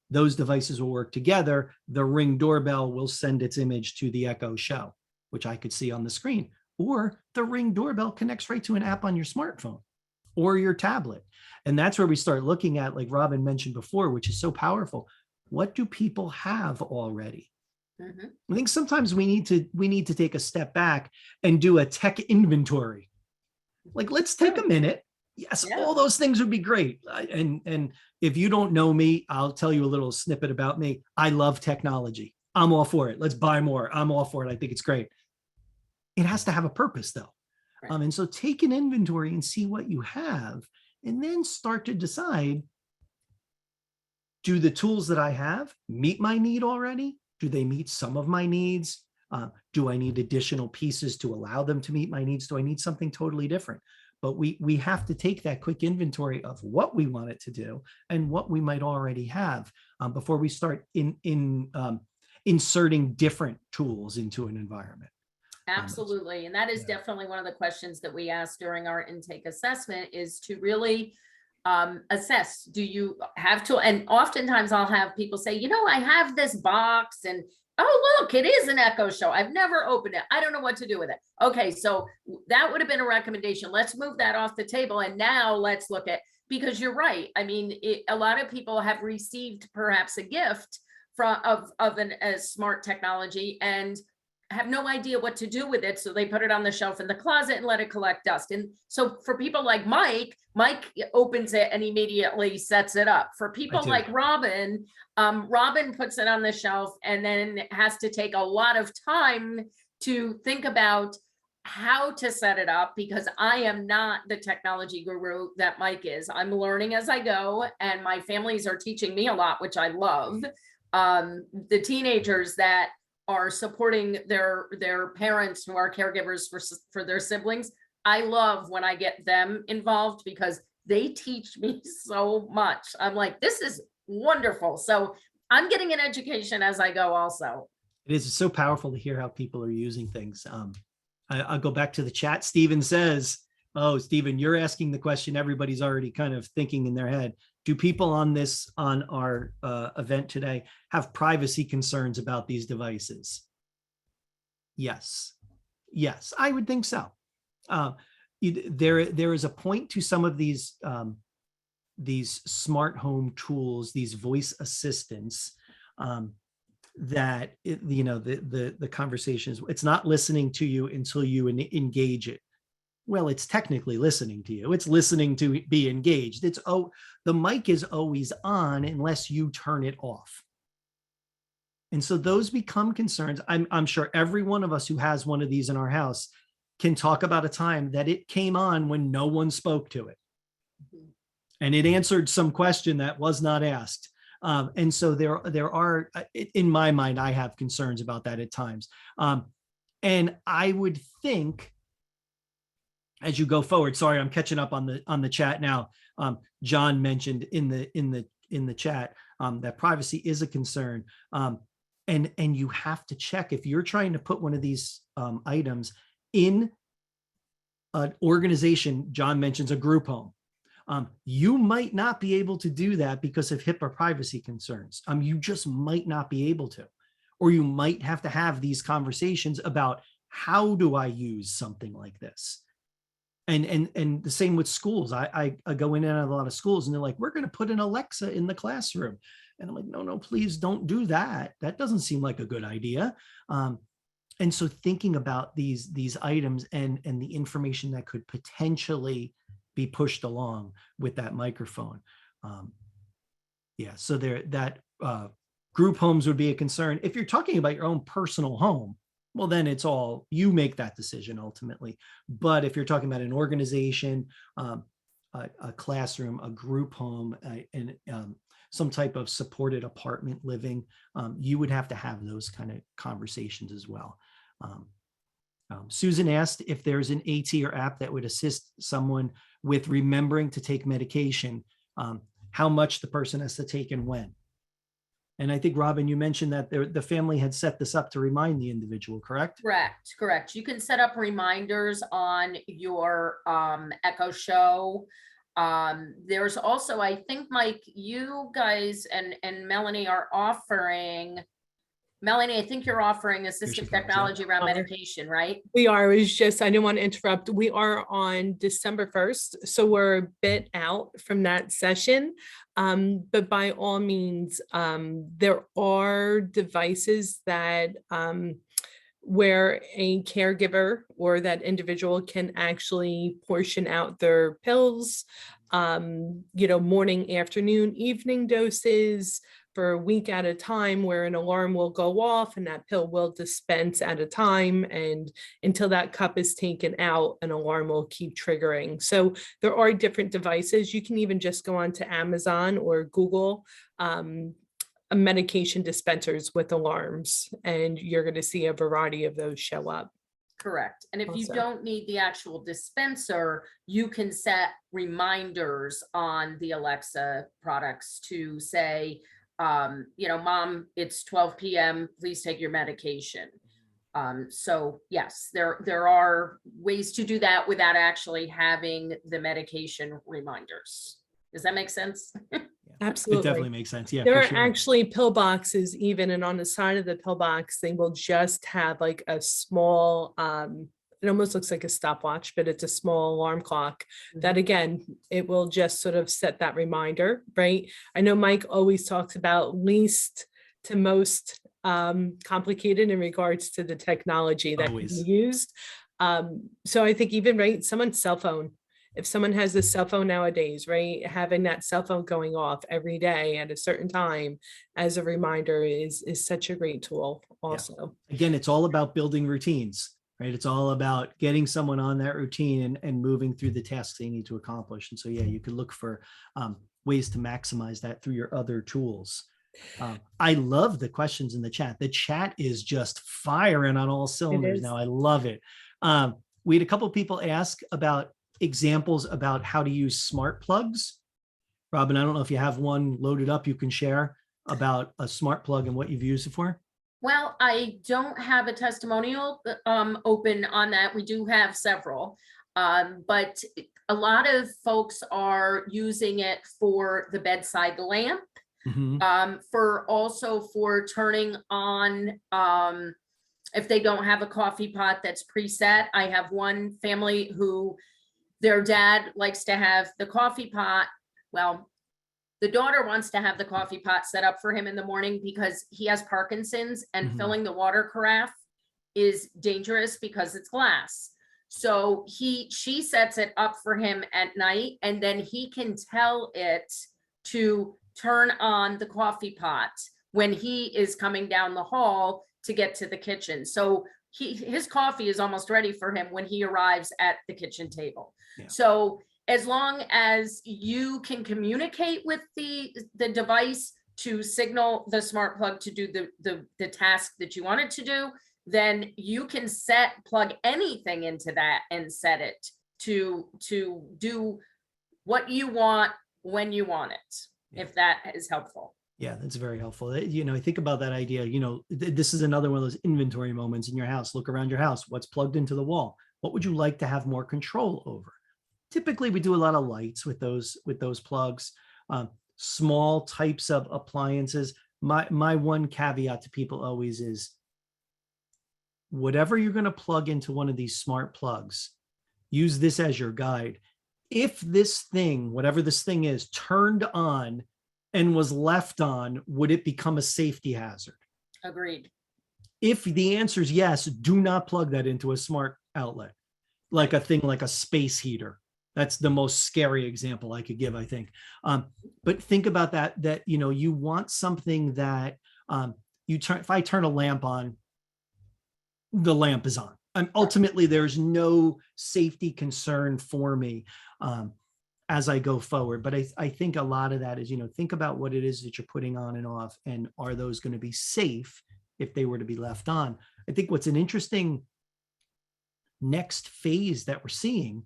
those devices will work together. The Ring doorbell will send its image to the Echo Show, which I could see on the screen. Or the Ring doorbell connects right to an app on your smartphone or your tablet. And that's where we start looking at, like Robin mentioned before, which is so powerful. What do people have already? Mm-hmm. I think sometimes we need to take a step back and do a tech inventory. Like, let's take a minute. Yes, all those things would be great. And if you don't know me, I'll tell you a little snippet about me. I love technology. I'm all for it. Let's buy more. I'm all for it. I think it's great. It has to have a purpose, though. Right. And so take an inventory and see what you have, and then start to decide, do the tools that I have meet my need already? Do they meet some of my needs? Do I need additional pieces to allow them to meet my needs? Do I need something totally different? But we have to take that quick inventory of what we want it to do and what we might already have before we start inserting different tools into an environment.
Absolutely. And that is
Yeah.
definitely one of the questions that we asked during our intake assessment, is to really assess, do you have to, and oftentimes I'll have people say, I have this box and, oh, look, it is an Echo Show. I've never opened it. I don't know what to do with it. Okay, so that would have been a recommendation. Let's move that off the table. And now let's look at, because you're right. I mean, a lot of people have received perhaps a gift of a smart technology and have no idea what to do with it. So they put it on the shelf in the closet and let it collect dust. And so for people like Mike opens it and immediately sets it up. For people like Robin, Robin puts it on the shelf and then has to take a lot of time to think about how to set it up, because I am not the technology guru that Mike is. I'm learning as I go, and my families are teaching me a lot, which I love. The teenagers that are supporting their parents who are caregivers for their siblings, I love when I get them involved because they teach me so much. I'm like, this is wonderful. So I'm getting an education as I go also.
It is so powerful to hear how people are using things. I'll go back to the chat. Steven says, oh, Steven, you're asking the question everybody's already kind of thinking in their head. Do people on our event today have privacy concerns about these devices? Yes, I would think so. There is a point to some of these smart home tools, these voice assistants, that the conversations, it's not listening to you until you engage it. Well, it's technically listening to you. It's listening to be engaged. The mic is always on unless you turn it off. And so those become concerns. I'm sure every one of us who has one of these in our house can talk about a time that it came on when no one spoke to it. And it answered some question that was not asked. And so there are, in my mind, I have concerns about that at times. And I would think, as you go forward, sorry, I'm catching up on the chat now. John mentioned in the chat that privacy is a concern, and you have to check if you're trying to put one of these items in an organization. John mentions a group home. You might not be able to do that because of HIPAA privacy concerns. You just might not be able to, or you might have to have these conversations about how do I use something like this. And the same with schools. I go in and out of a lot of schools and they're like, we're going to put an Alexa in the classroom. And I'm like, no, please don't do that. That doesn't seem like a good idea. And so thinking about these items and the information that could potentially be pushed along with that microphone. So that group homes would be a concern. If you're talking about your own personal home, well, then it's all, you make that decision ultimately. But if you're talking about an organization, a classroom, a group home, and some type of supported apartment living, you would have to have those kind of conversations as well. Susan asked if there's an AT or app that would assist someone with remembering to take medication, how much the person has to take and when. And I think, Robin, you mentioned that the family had set this up to remind the individual, correct?
Correct. You can set up reminders on your Echo Show. There's also, I think, Mike, you guys and Melanie are offering, Melanie, I think you're offering assistive technology around medication, right?
We are. It was just, I didn't want to interrupt. We are on December 1st, so we're a bit out from that session. But by all means, there are devices that where a caregiver or that individual can actually portion out their pills, morning, afternoon, evening doses for a week at a time, where an alarm will go off and that pill will dispense at a time. And until that cup is taken out, an alarm will keep triggering. So there are different devices. You can even just go onto Amazon or Google medication dispensers with alarms, and you're going to see a variety of those show up.
Correct. And if you don't need the actual dispenser, you can set reminders on the Alexa products to say, Mom, it's 12 p.m. Please take your medication. So yes, there are ways to do that without actually having the medication reminders. Does that make sense?
It
Absolutely.
definitely makes sense. Yeah,
There
for
are
sure.
actually pill boxes even, and on the side of the pill box, they will just have like a small, it almost looks like a stopwatch, but it's a small alarm clock that, again, it will just sort of set that reminder, right? I know Mike always talks about least to most complicated in regards to the technology that can be
Always.
used. So I think even, right, someone's cell phone, if someone has a cell phone nowadays, right, having that cell phone going off every day at a certain time as a reminder is such a great tool also.
Again, it's all about building routines, right? It's all about getting someone on that routine and moving through the tasks they need to accomplish. And so, yeah, you could look for ways to maximize that through your other tools. I love the questions in the chat. The chat is just firing on all cylinders
is.
now. I love it. We had a couple of people ask about examples about how to use smart plugs. Robin, I don't know if you have one loaded up you can share about a smart plug and what you've used it for.
Well, I don't have a testimonial open on that. We do have several, but a lot of folks are using it for the bedside lamp, for also for turning on, if they don't have a coffee pot that's preset. I have one family who their dad likes to have the coffee pot. Well, the daughter wants to have the coffee pot set up for him in the morning because he has Parkinson's and filling the water carafe is dangerous because it's glass. So she sets it up for him at night, and then he can tell it to turn on the coffee pot when he is coming down the hall to get to the kitchen. So his coffee is almost ready for him when he arrives at the kitchen table. Yeah. So as long as you can communicate with the device to signal the smart plug to do the task that you want it to do, then you can plug anything into that and set it to do what you want when you want it, if that is helpful.
Yeah, that's very helpful. You know, think about that idea. You know, this is another one of those inventory moments in your house. Look around your house. What's plugged into the wall? What would you like to have more control over? Typically, we do a lot of lights with those plugs, small types of appliances. My one caveat to people always is, whatever you're going to plug into one of these smart plugs, use this as your guide. If this thing, whatever this thing is, turned on and was left on, would it become a safety hazard?
Agreed.
If the answer is yes, do not plug that into a smart outlet, like a thing like a space heater. That's the most scary example I could give, I think. But think about that, you know, you want something that if I turn a lamp on, the lamp is on. Ultimately, there's no safety concern for me as I go forward. But I think a lot of that is, you know, think about what it is that you're putting on and off, and are those going to be safe if they were to be left on? I think what's an interesting next phase that we're seeing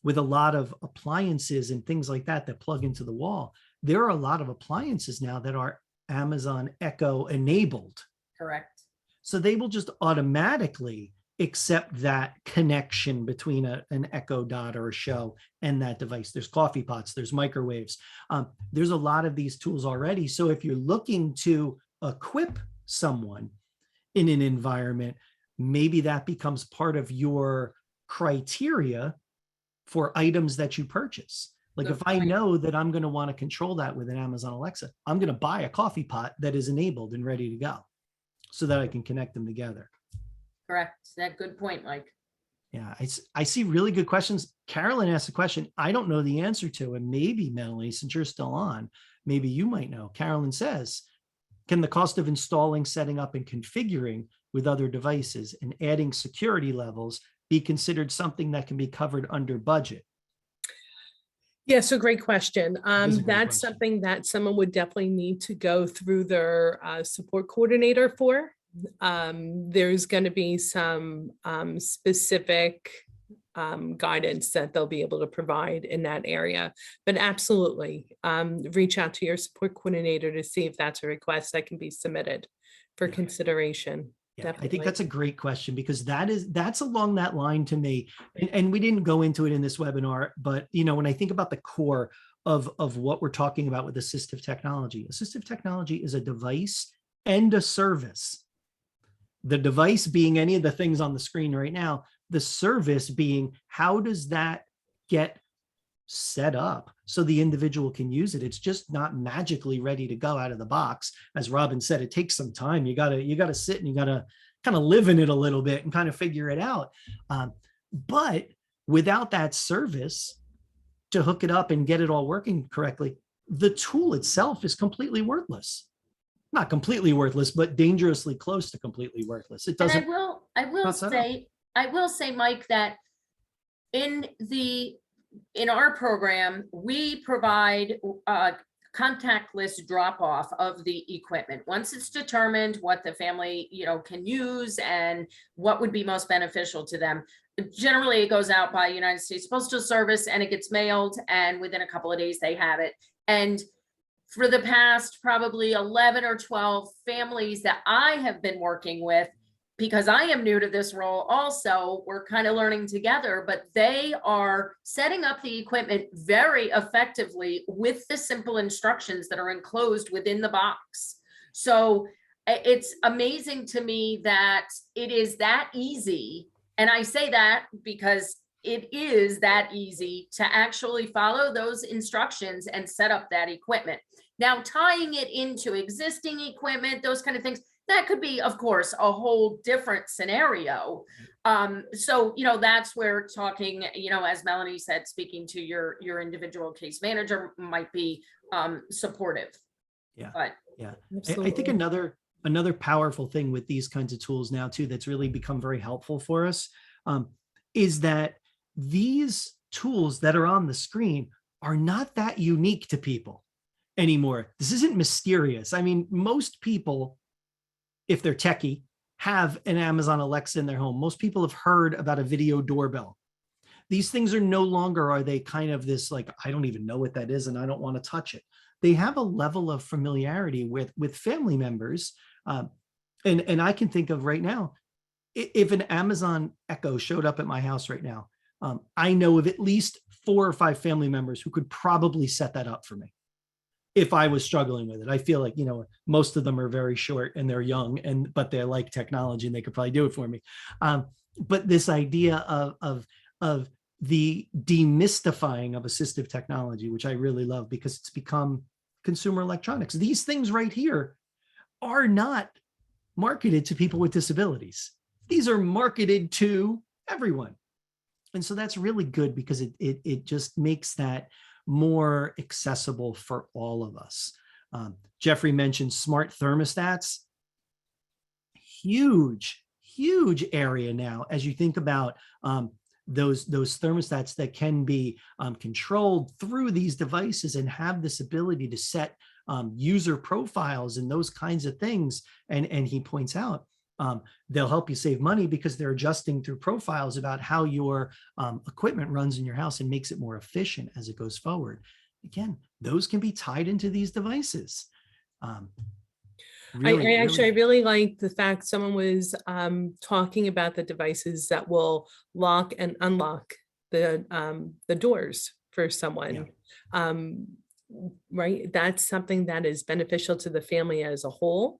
with a lot of appliances and things like that plug into the wall, there are a lot of appliances now that are Amazon Echo enabled.
Correct.
So they will just automatically accept that connection between an Echo Dot or a Show and that device. There's coffee pots, there's microwaves. There's a lot of these tools already. So if you're looking to equip someone in an environment, maybe that becomes part of your criteria for items that you purchase. Like if I know that I'm going to want to control that with an Amazon Alexa, I'm going to buy a coffee pot that is enabled and ready to go so that I can connect them together.
Correct. That good point, Mike.
Yeah, I see really good questions. Carolyn asked a question I don't know the answer to, and maybe Melanie, since you're still on, maybe you might know. Carolyn says, can the cost of installing, setting up, and configuring with other devices and adding security levels be considered something that can be covered under budget?
Yeah, so great question.
That's
question. Something that someone would definitely need to go through their support coordinator for. There's going to be some specific guidance that they'll be able to provide in that area. But absolutely, reach out to your support coordinator to see if that's a request that can be submitted for consideration.
Yeah, I
Definitely.
think that's a great question because that's along that line to me. And we didn't go into it in this webinar, but when I think about the core of what we're talking about with assistive technology is a device and a service. The device being any of the things on the screen right now, the service being how does that get set up so the individual can use it. It's just not magically ready to go out of the box. As Robin said, it takes some time. You gotta sit and you gotta kind of live in it a little bit and kind of figure it out. But without that service to hook it up and get it all working correctly, the tool itself is completely worthless. Not completely worthless, but dangerously close to completely worthless. It doesn't.
And I will say, Mike, that in our program, we provide contactless drop off of the equipment. Once it's determined what the family, can use and what would be most beneficial to them. Generally, it goes out by United States Postal Service and it gets mailed, and within a couple of days they have it. And for the past probably 11 or 12 families that I have been working with, because I am new to this role also, we're kind of learning together, but they are setting up the equipment very effectively with the simple instructions that are enclosed within the box. So it's amazing to me that it is that easy. And I say that because it is that easy to actually follow those instructions and set up that equipment. Now, tying it into existing equipment, those kind of things, that could be, of course, a whole different scenario. So, that's where talking, as Melanie said, speaking to your individual case manager might be supportive.
Yeah.
But
yeah. I think another powerful thing with these kinds of tools now too, that's really become very helpful for us, is that these tools that are on the screen are not that unique to people anymore. This isn't mysterious. I mean, most people, if they're techie, have an Amazon Alexa in their home. Most people have heard about a video doorbell. These things are no longer, are they kind of this like, I don't even know what that is and I don't want to touch it. They have a level of familiarity with family members. And I can think of right now, if an Amazon Echo showed up at my house right now, I know of at least 4 or 5 family members who could probably set that up for me if I was struggling with it. I feel like, most of them are very short and they're young, but they like technology and they could probably do it for me. But this idea of the demystifying of assistive technology, which I really love because it's become consumer electronics. These things right here are not marketed to people with disabilities. These are marketed to everyone. And so that's really good because it just makes that more accessible for all of us. Jeffrey mentioned smart thermostats. Huge area now as you think about those thermostats that can be controlled through these devices and have this ability to set user profiles and those kinds of things. And he points out they'll help you save money because they're adjusting through profiles about how your equipment runs in your house and makes it more efficient as it goes forward. Again, those can be tied into these devices.
I really like the fact someone was talking about the devices that will lock and unlock the doors for someone. Yeah. Right, that's something that is beneficial to the family as a whole,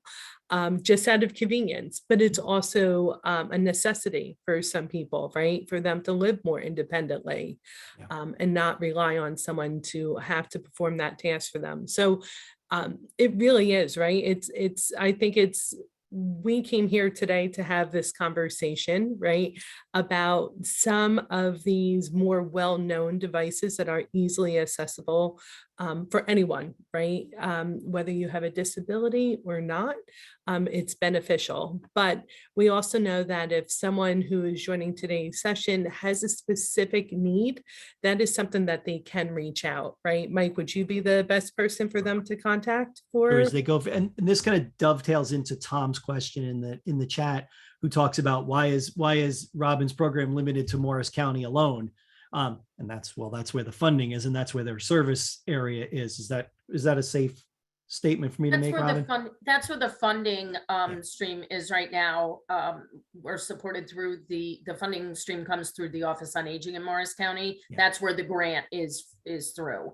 just out of convenience, but it's also a necessity for some people, right, for them to live more independently. Yeah. And not rely on someone to have to perform that task for them. So it really is, right? I think we came here today to have this conversation, right, about some of these more well-known devices that are easily accessible for anyone, right? Whether you have a disability or not, it's beneficial. But we also know that if someone who is joining today's session has a specific need, that is something that they can reach out, right? Mike, would you be the best person for them to contact for?
Or as they go, and this kind of dovetails into Tom's question in the chat, who talks about why is Robin's program limited to Morris County alone? And that's where the funding is, and that's where their service area is. Is that a safe statement for me to
That's
make,
where the
Robin?
fund, that's where the funding stream is right now. We're supported through the funding stream comes through the Office on Aging in Morris County.
Yeah.
That's where the grant is through.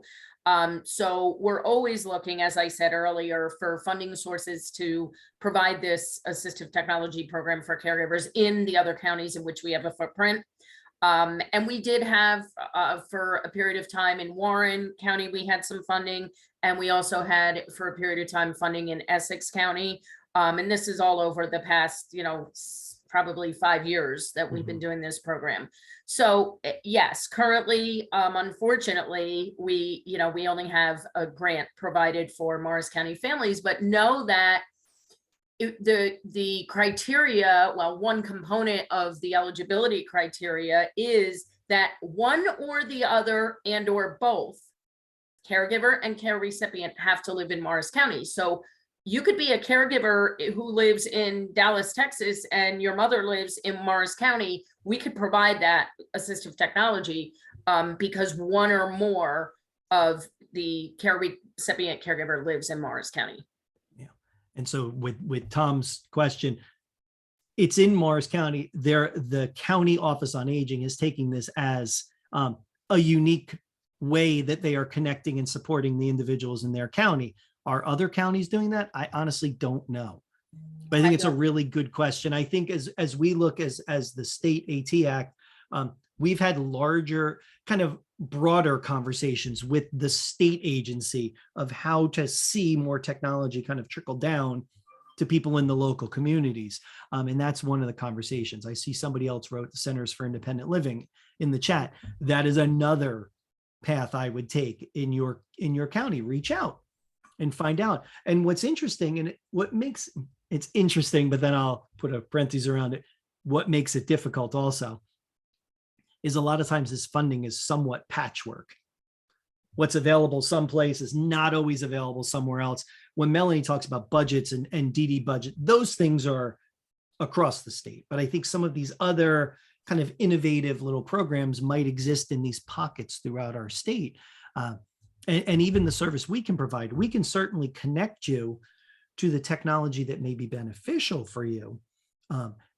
So we're always looking, as I said earlier, for funding sources to provide this assistive technology program for caregivers in the other counties in which we have a footprint. And we did have, for a period of time in Warren County, we had some funding, and we also had for a period of time funding in Essex County. And this is all over the past, probably 5 years that we've been doing this program. So yes, currently, unfortunately, we only have a grant provided for Morris County families, but know that the criteria, well, one component of the eligibility criteria is that one or the other and or both caregiver and care recipient have to live in Morris County. So you could be a caregiver who lives in Dallas, Texas, and your mother lives in Morris County. We could provide that assistive technology because one or more of the care recipient caregiver lives in Morris County.
And so with Tom's question, it's in Morris County. The county office on aging is taking this as a unique way that they are connecting and supporting the individuals in their county. Are other counties doing that? I honestly don't know. But I think it's a really good question. I think as we look as the state ATAC, we've had larger, kind of broader conversations with the state agency of how to see more technology kind of trickle down to people in the local communities. And that's one of the conversations. I see somebody else wrote the Centers for Independent Living in the chat. That is another path I would take in your county. Reach out and find out. And what's interesting, and what makes it's interesting, but then I'll put a parenthesis around it, what makes it difficult also is a lot of times this funding is somewhat patchwork. What's available someplace is not always available somewhere else. When Melanie talks about budgets and DD budget, those things are across the state. But I think some of these other kind of innovative little programs might exist in these pockets throughout our state. And even the service we can provide, we can certainly connect you to the technology that may be beneficial for you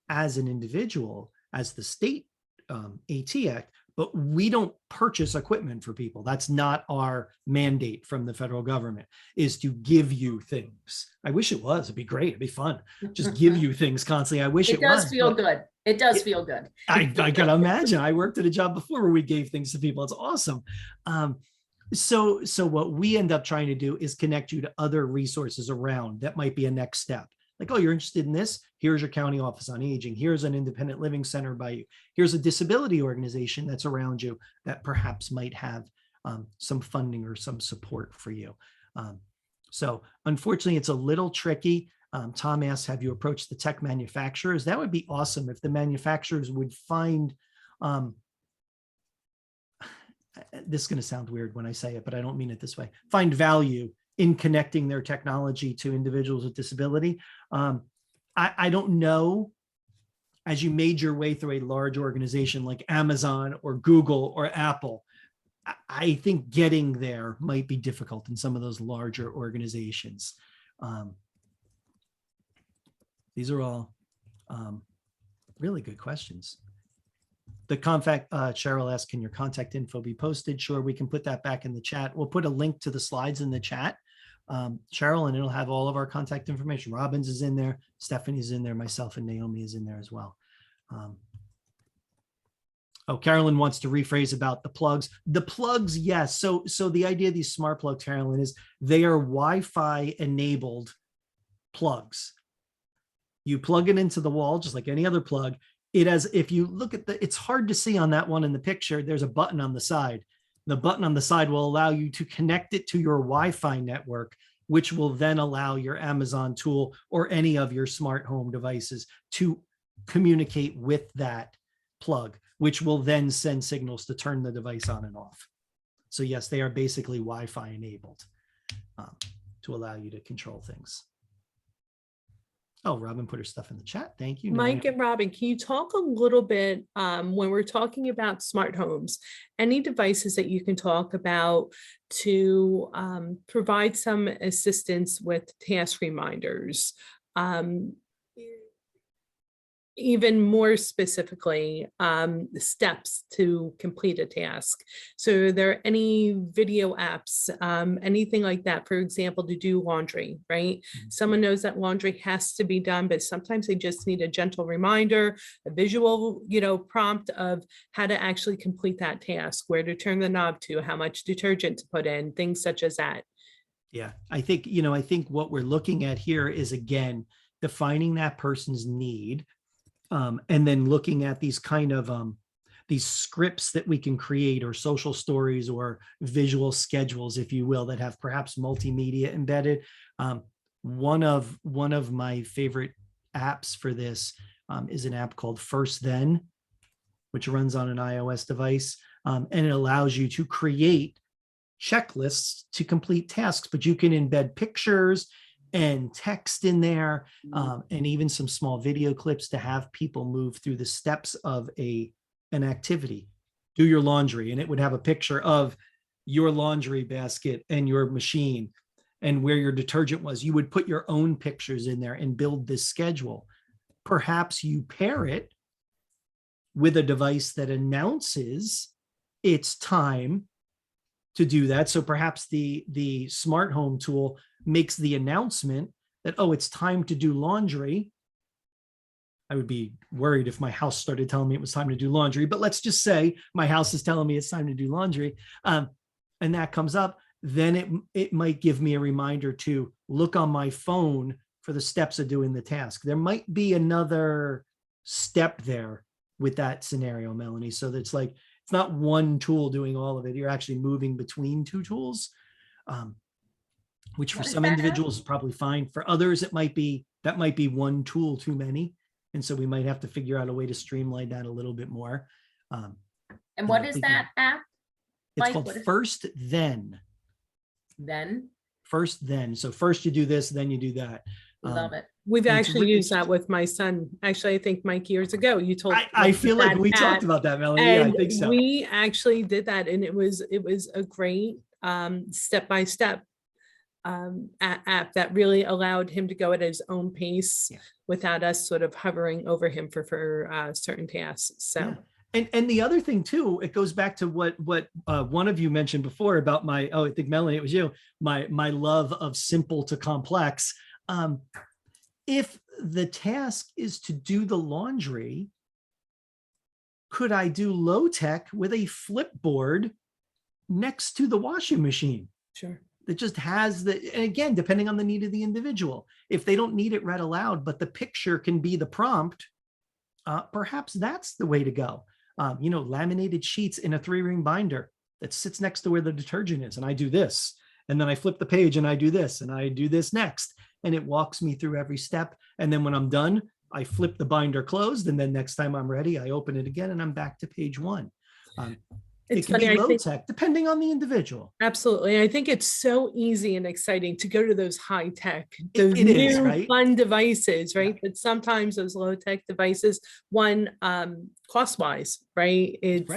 as an individual, as the state ATAC, but we don't purchase equipment for people. That's not our mandate from the federal government, is to give you things. I wish it was. It'd be great. It'd be fun. Just give you things constantly. I wish it was.
It does feel good. It does feel good.
I can imagine. I worked at a job before where we gave things to people. It's awesome. So what we end up trying to do is connect you to other resources around that might be a next step. Like, oh, you're interested in this? Here's your county office on aging. Here's an independent living center by you. Here's a disability organization that's around you that perhaps might have some funding or some support for you. So unfortunately, it's a little tricky. Tom asks, have you approached the tech manufacturers? That would be awesome if the manufacturers would find, this is going to sound weird when I say it, but I don't mean it this way, find value in connecting their technology to individuals with disability. I don't know, as you made your way through a large organization like Amazon or Google or Apple, I think getting there might be difficult in some of those larger organizations. These are all really good questions. The contact, Cheryl asked, can your contact info be posted? Sure, we can put that back in the chat. We'll put a link to the slides in the chat, Cheryl, and it'll have all of our contact information. Robbins is in there, Stephanie's in there, myself and Naomi is in there as well. Oh, Carolyn wants to rephrase about the plugs. The plugs, yes. So the idea of these smart plugs, Carolyn, is they are Wi-Fi enabled plugs. You plug it into the wall, just like any other plug. It has, if you look at it's hard to see on that one in the picture, there's a button on the side. The button on the side will allow you to connect it to your Wi-Fi network, which will then allow your Amazon tool or any of your smart home devices to communicate with that plug, which will then send signals to turn the device on and off. So yes, they are basically Wi-Fi enabled to allow you to control things. Oh, Robin put her stuff in the chat. Thank you.
Mike and Robin, can you talk a little bit when we're talking about smart homes, any devices that you can talk about to provide some assistance with task reminders? Even more specifically, steps to complete a task. So are there any video apps, anything like that, for example, to do laundry, right? Someone knows that laundry has to be done, but sometimes they just need a gentle reminder, a visual, prompt of how to actually complete that task, where to turn the knob to, how much detergent to put in, things such as that.
Yeah, I think what we're looking at here is, again, defining that person's need. And then looking at these kind of these scripts that we can create, or social stories, or visual schedules, if you will, that have perhaps multimedia embedded. One of my favorite apps for this is an app called First Then, which runs on an iOS device, and it allows you to create checklists to complete tasks, but you can embed pictures and text in there, and even some small video clips to have people move through the steps of an activity. Do your laundry, and it would have a picture of your laundry basket and your machine and where your detergent was. You would put your own pictures in there and build this schedule. Perhaps you pair it with a device that announces it's time to do that. So perhaps the smart home tool makes the announcement that, oh, it's time to do laundry. I would be worried if my house started telling me it was time to do laundry, but let's just say my house is telling me it's time to do laundry. And that comes up, then it might give me a reminder to look on my phone for the steps of doing the task. There might be another step there with that scenario, Melanie. So that's like, it's not one tool doing all of it. You're actually moving between two tools, which for some individuals is probably fine. For others, that might be one tool too many. And so we might have to figure out a way to streamline that a little bit more.
And what is that app?
It's called First Then. First Then. So first you do this, then you do that.
Love it.
We've actually used that with my son. Actually, I think, Mike, years ago, you told.
I feel like we talked about that, Melanie. Yeah, I think so.
We actually did that, and it was a great step-by-step app that really allowed him to go at his own pace without us sort of hovering over him for certain tasks. So.
Yeah. And the other thing too, it goes back to what one of you mentioned before about I think Melanie, it was you, my love of simple to complex. If the task is to do the laundry, could I do low tech with a flip board next to the washing machine?
Sure.
That just has and again, depending on the need of the individual, if they don't need it read aloud, but the picture can be the prompt, perhaps that's the way to go. Laminated sheets in a 3-ring binder that sits next to where the detergent is. And I do this, and then I flip the page and I do this, and I do this next. And it walks me through every step. And then when I'm done, I flip the binder closed. And then next time I'm ready, I open it again and I'm back to page 1. It can be low tech depending on the individual.
Absolutely. I think it's so easy and exciting to go to those high tech, those
it
new
is, right?
Fun devices, right? But sometimes those low tech devices, cost wise, right? It's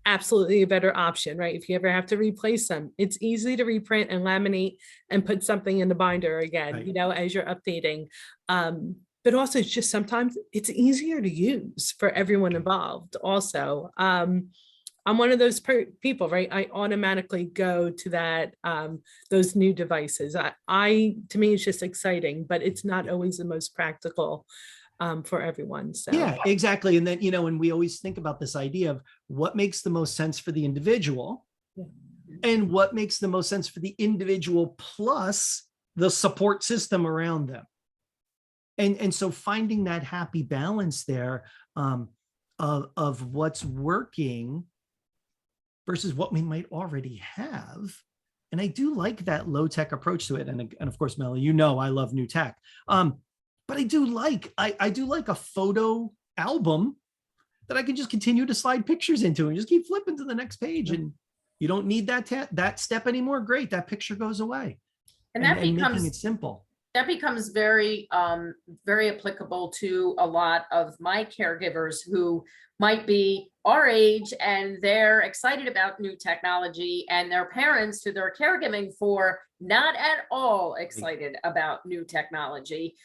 absolutely a better option, right? If you ever have to replace them, it's easy to reprint and laminate and put something in the binder again, as you're updating. But also it's just sometimes it's easier to use for everyone involved also. I'm one of those people, right? I automatically go to that, those new devices. To me, it's just exciting, but it's not always the most practical for everyone. So
yeah, exactly. And then, and we always think about this idea of what makes the most sense for the individual and what makes the most sense for the individual plus the support system around them. And so finding that happy balance there of what's working versus what we might already have. And I do like that low tech approach to it. And of course, Melanie, I love new tech. But I do like a photo album that I can just continue to slide pictures into and just keep flipping to the next page. And you don't need that step anymore. Great. That picture goes away.
And that becomes
making it simple.
that becomes very, very applicable to a lot of my caregivers who might be our age and they're excited about new technology, and their parents who they're caregiving for not at all excited about new technology.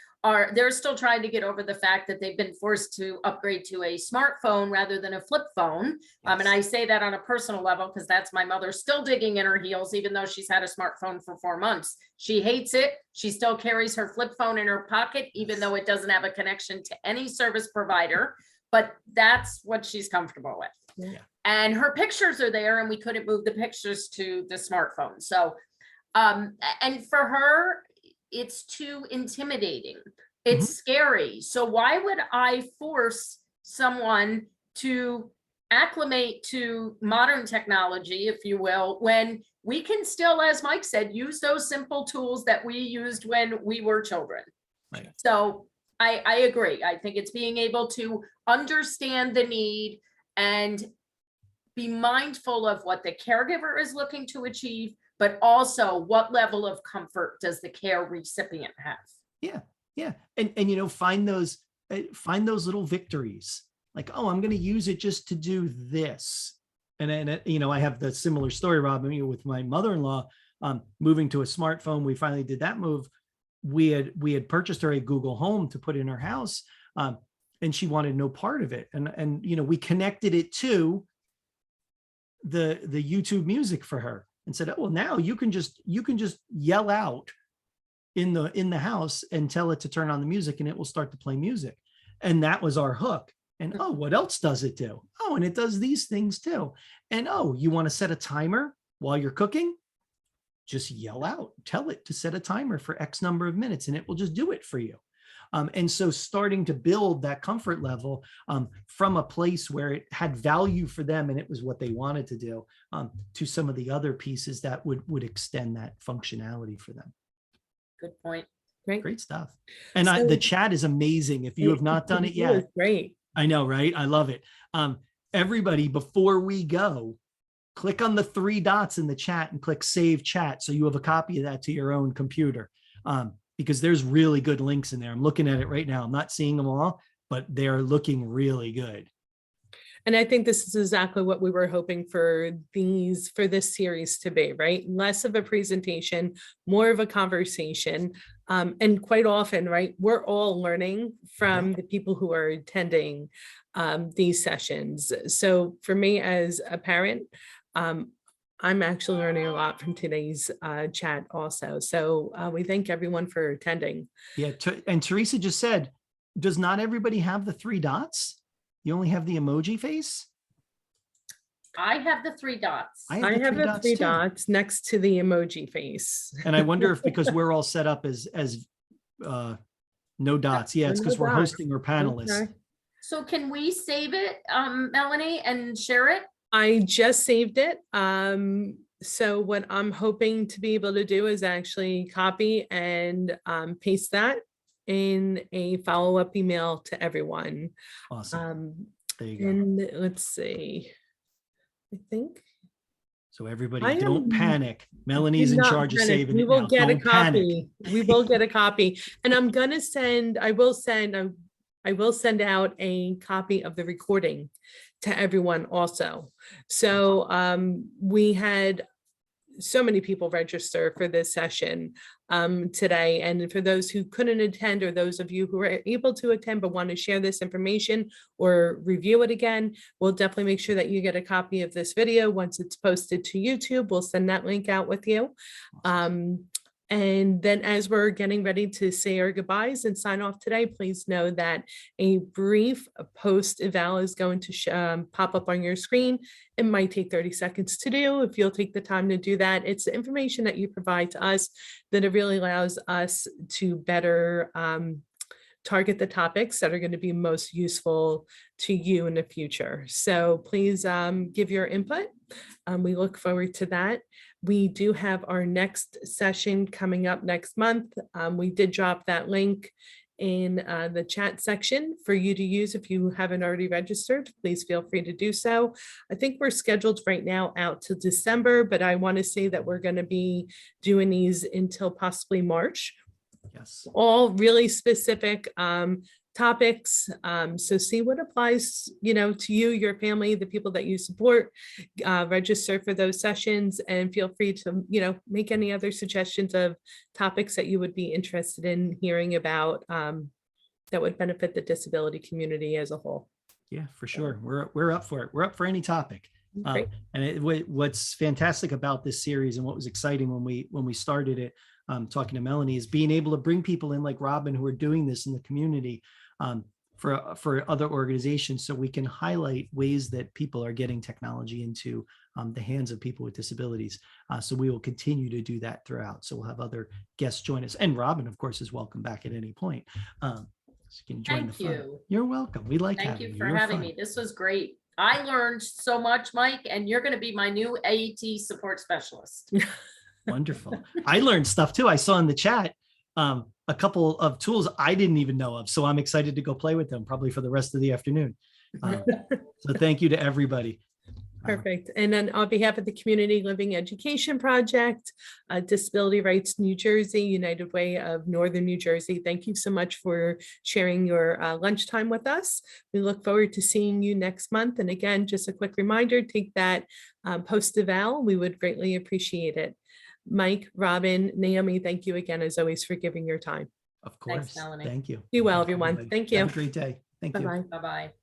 They're still trying to get over the fact that they've been forced to upgrade to a smartphone rather than a flip phone. And I say that on a personal level because that's my mother still digging in her heels, even though she's had a smartphone for 4 months. She hates it. She still carries her flip phone in her pocket, even though it doesn't have a connection to any service provider. But that's what she's comfortable with.
Yeah.
And her pictures are there, and we couldn't move the pictures to the smartphone. So, and for her, it's too intimidating. It's scary. So why would I force someone to acclimate to modern technology, if you will, when we can still, as Mike said, use those simple tools that we used when we were children?
Right.
So I agree. I think it's being able to understand the need and be mindful of what the caregiver is looking to achieve, but also what level of comfort does the care recipient have?
Yeah. Yeah. And find those little victories, like, oh, I'm going to use it just to do this. And I have the similar story, Rob, with my mother-in-law, moving to a smartphone. We finally did that move. We had purchased her a Google Home to put in her house, and she wanted no part of it. And we connected it to the YouTube music for her and said, oh, well, now you can just yell out in the house and tell it to turn on the music, and it will start to play music. And that was our hook. And oh, what else does it do? Oh, and it does these things too. And oh, you want to set a timer while you're cooking? Just yell out, tell it to set a timer for X number of minutes, and it will just do it for you. And so starting to build that comfort level from a place where it had value for them and it was what they wanted to do, to some of the other pieces that would extend that functionality for them.
Good point.
Great stuff. And
So-
the chat is amazing. If you have not done it yet,
Great.
I know, right? I love it. Everybody, before we go, click on the 3 dots in the chat and click save chat, so you have a copy of that to your own computer, because there's really good links in there. I'm looking at it right now. I'm not seeing them all, but they're looking really good.
And I think this is exactly what we were hoping for this series to be, right? Less of a presentation, more of a conversation. And quite often, right, we're all learning from the people who are attending these sessions. So for me as a parent, I'm actually learning a lot from today's chat also. So we thank everyone for attending.
Yeah. And Teresa just said, does not everybody have the 3 dots? You only have the emoji face?
I have the 3 dots.
I have the 3
too.
dots next to the emoji face.
And I wonder if because we're all set up as no dots. Yeah, it's because we're hosting our panelists.
Okay.
So can we save it, Melanie, and share it?
I just saved it. So what I'm hoping to be able to do is actually copy and paste that in a follow-up email to everyone.
Awesome. There you go.
And let's see, I think.
So everybody don't panic. Melanie's in
Not
charge of
panic.
saving
We
it
will
now.
get a
Don't panic.
copy. We will get a copy. And I'm gonna send, I will send out a copy of the recording to everyone also. So we had so many people register for this session today. And for those who couldn't attend, or those of you who are able to attend but want to share this information or review it again, we'll definitely make sure that you get a copy of this video once it's posted to YouTube. We'll send that link out with you. And then as we're getting ready to say our goodbyes and sign off today, please know that a brief post eval is going to pop up on your screen. It might take 30 seconds to do. If you'll take the time to do that, it's the information that you provide to us that it really allows us to better target the topics that are going to be most useful to you in the future. So please give your input. We look forward to that. We do have our next session coming up next month. We did drop that link in the chat section for you to use if you haven't already registered. Please feel free to do so. I think we're scheduled right now out to December, but I want to say that we're going to be doing these until possibly March.
Yes.
all really specific topics. So see what applies, to you, your family, the people that you support. Register for those sessions and feel free to, make any other suggestions of topics that you would be interested in hearing about that would benefit the disability community as a whole.
Yeah, for sure. We're up for it. We're up for any topic.
Great.
What's fantastic about this series and what was exciting when we started it, talking to Melanie, is being able to bring people in like Robin who are doing this in the community for other organizations, so we can highlight ways that people are getting technology into the hands of people with disabilities. So we will continue to do that throughout. So we'll have other guests join us, and Robin, of course, is welcome back at any point. So you can join
Thank
the fun.
you.
You're welcome. We like
Thank
having
you
you.
for
You're
having
fun.
me. This was great. I learned so much, Mike, and you're going to be my new AET support specialist.
Wonderful. I learned stuff too. I saw in the chat a couple of tools I didn't even know of. So I'm excited to go play with them probably for the rest of the afternoon. So thank you to everybody.
Perfect. And then on behalf of the Community Living Education Project, Disability Rights New Jersey, United Way of Northern New Jersey, thank you so much for sharing your lunchtime with us. We look forward to seeing you next month. And again, just a quick reminder, take that post-eval. We would greatly appreciate it. Mike, Robin, Naomi, thank you again, as always, for giving your time.
Of course.
Thanks, Melanie.
Thank you.
Be well,
Thank you,
everyone.
everybody.
Thank you.
Have a great day. Thank you.
Bye-bye.
Bye-bye.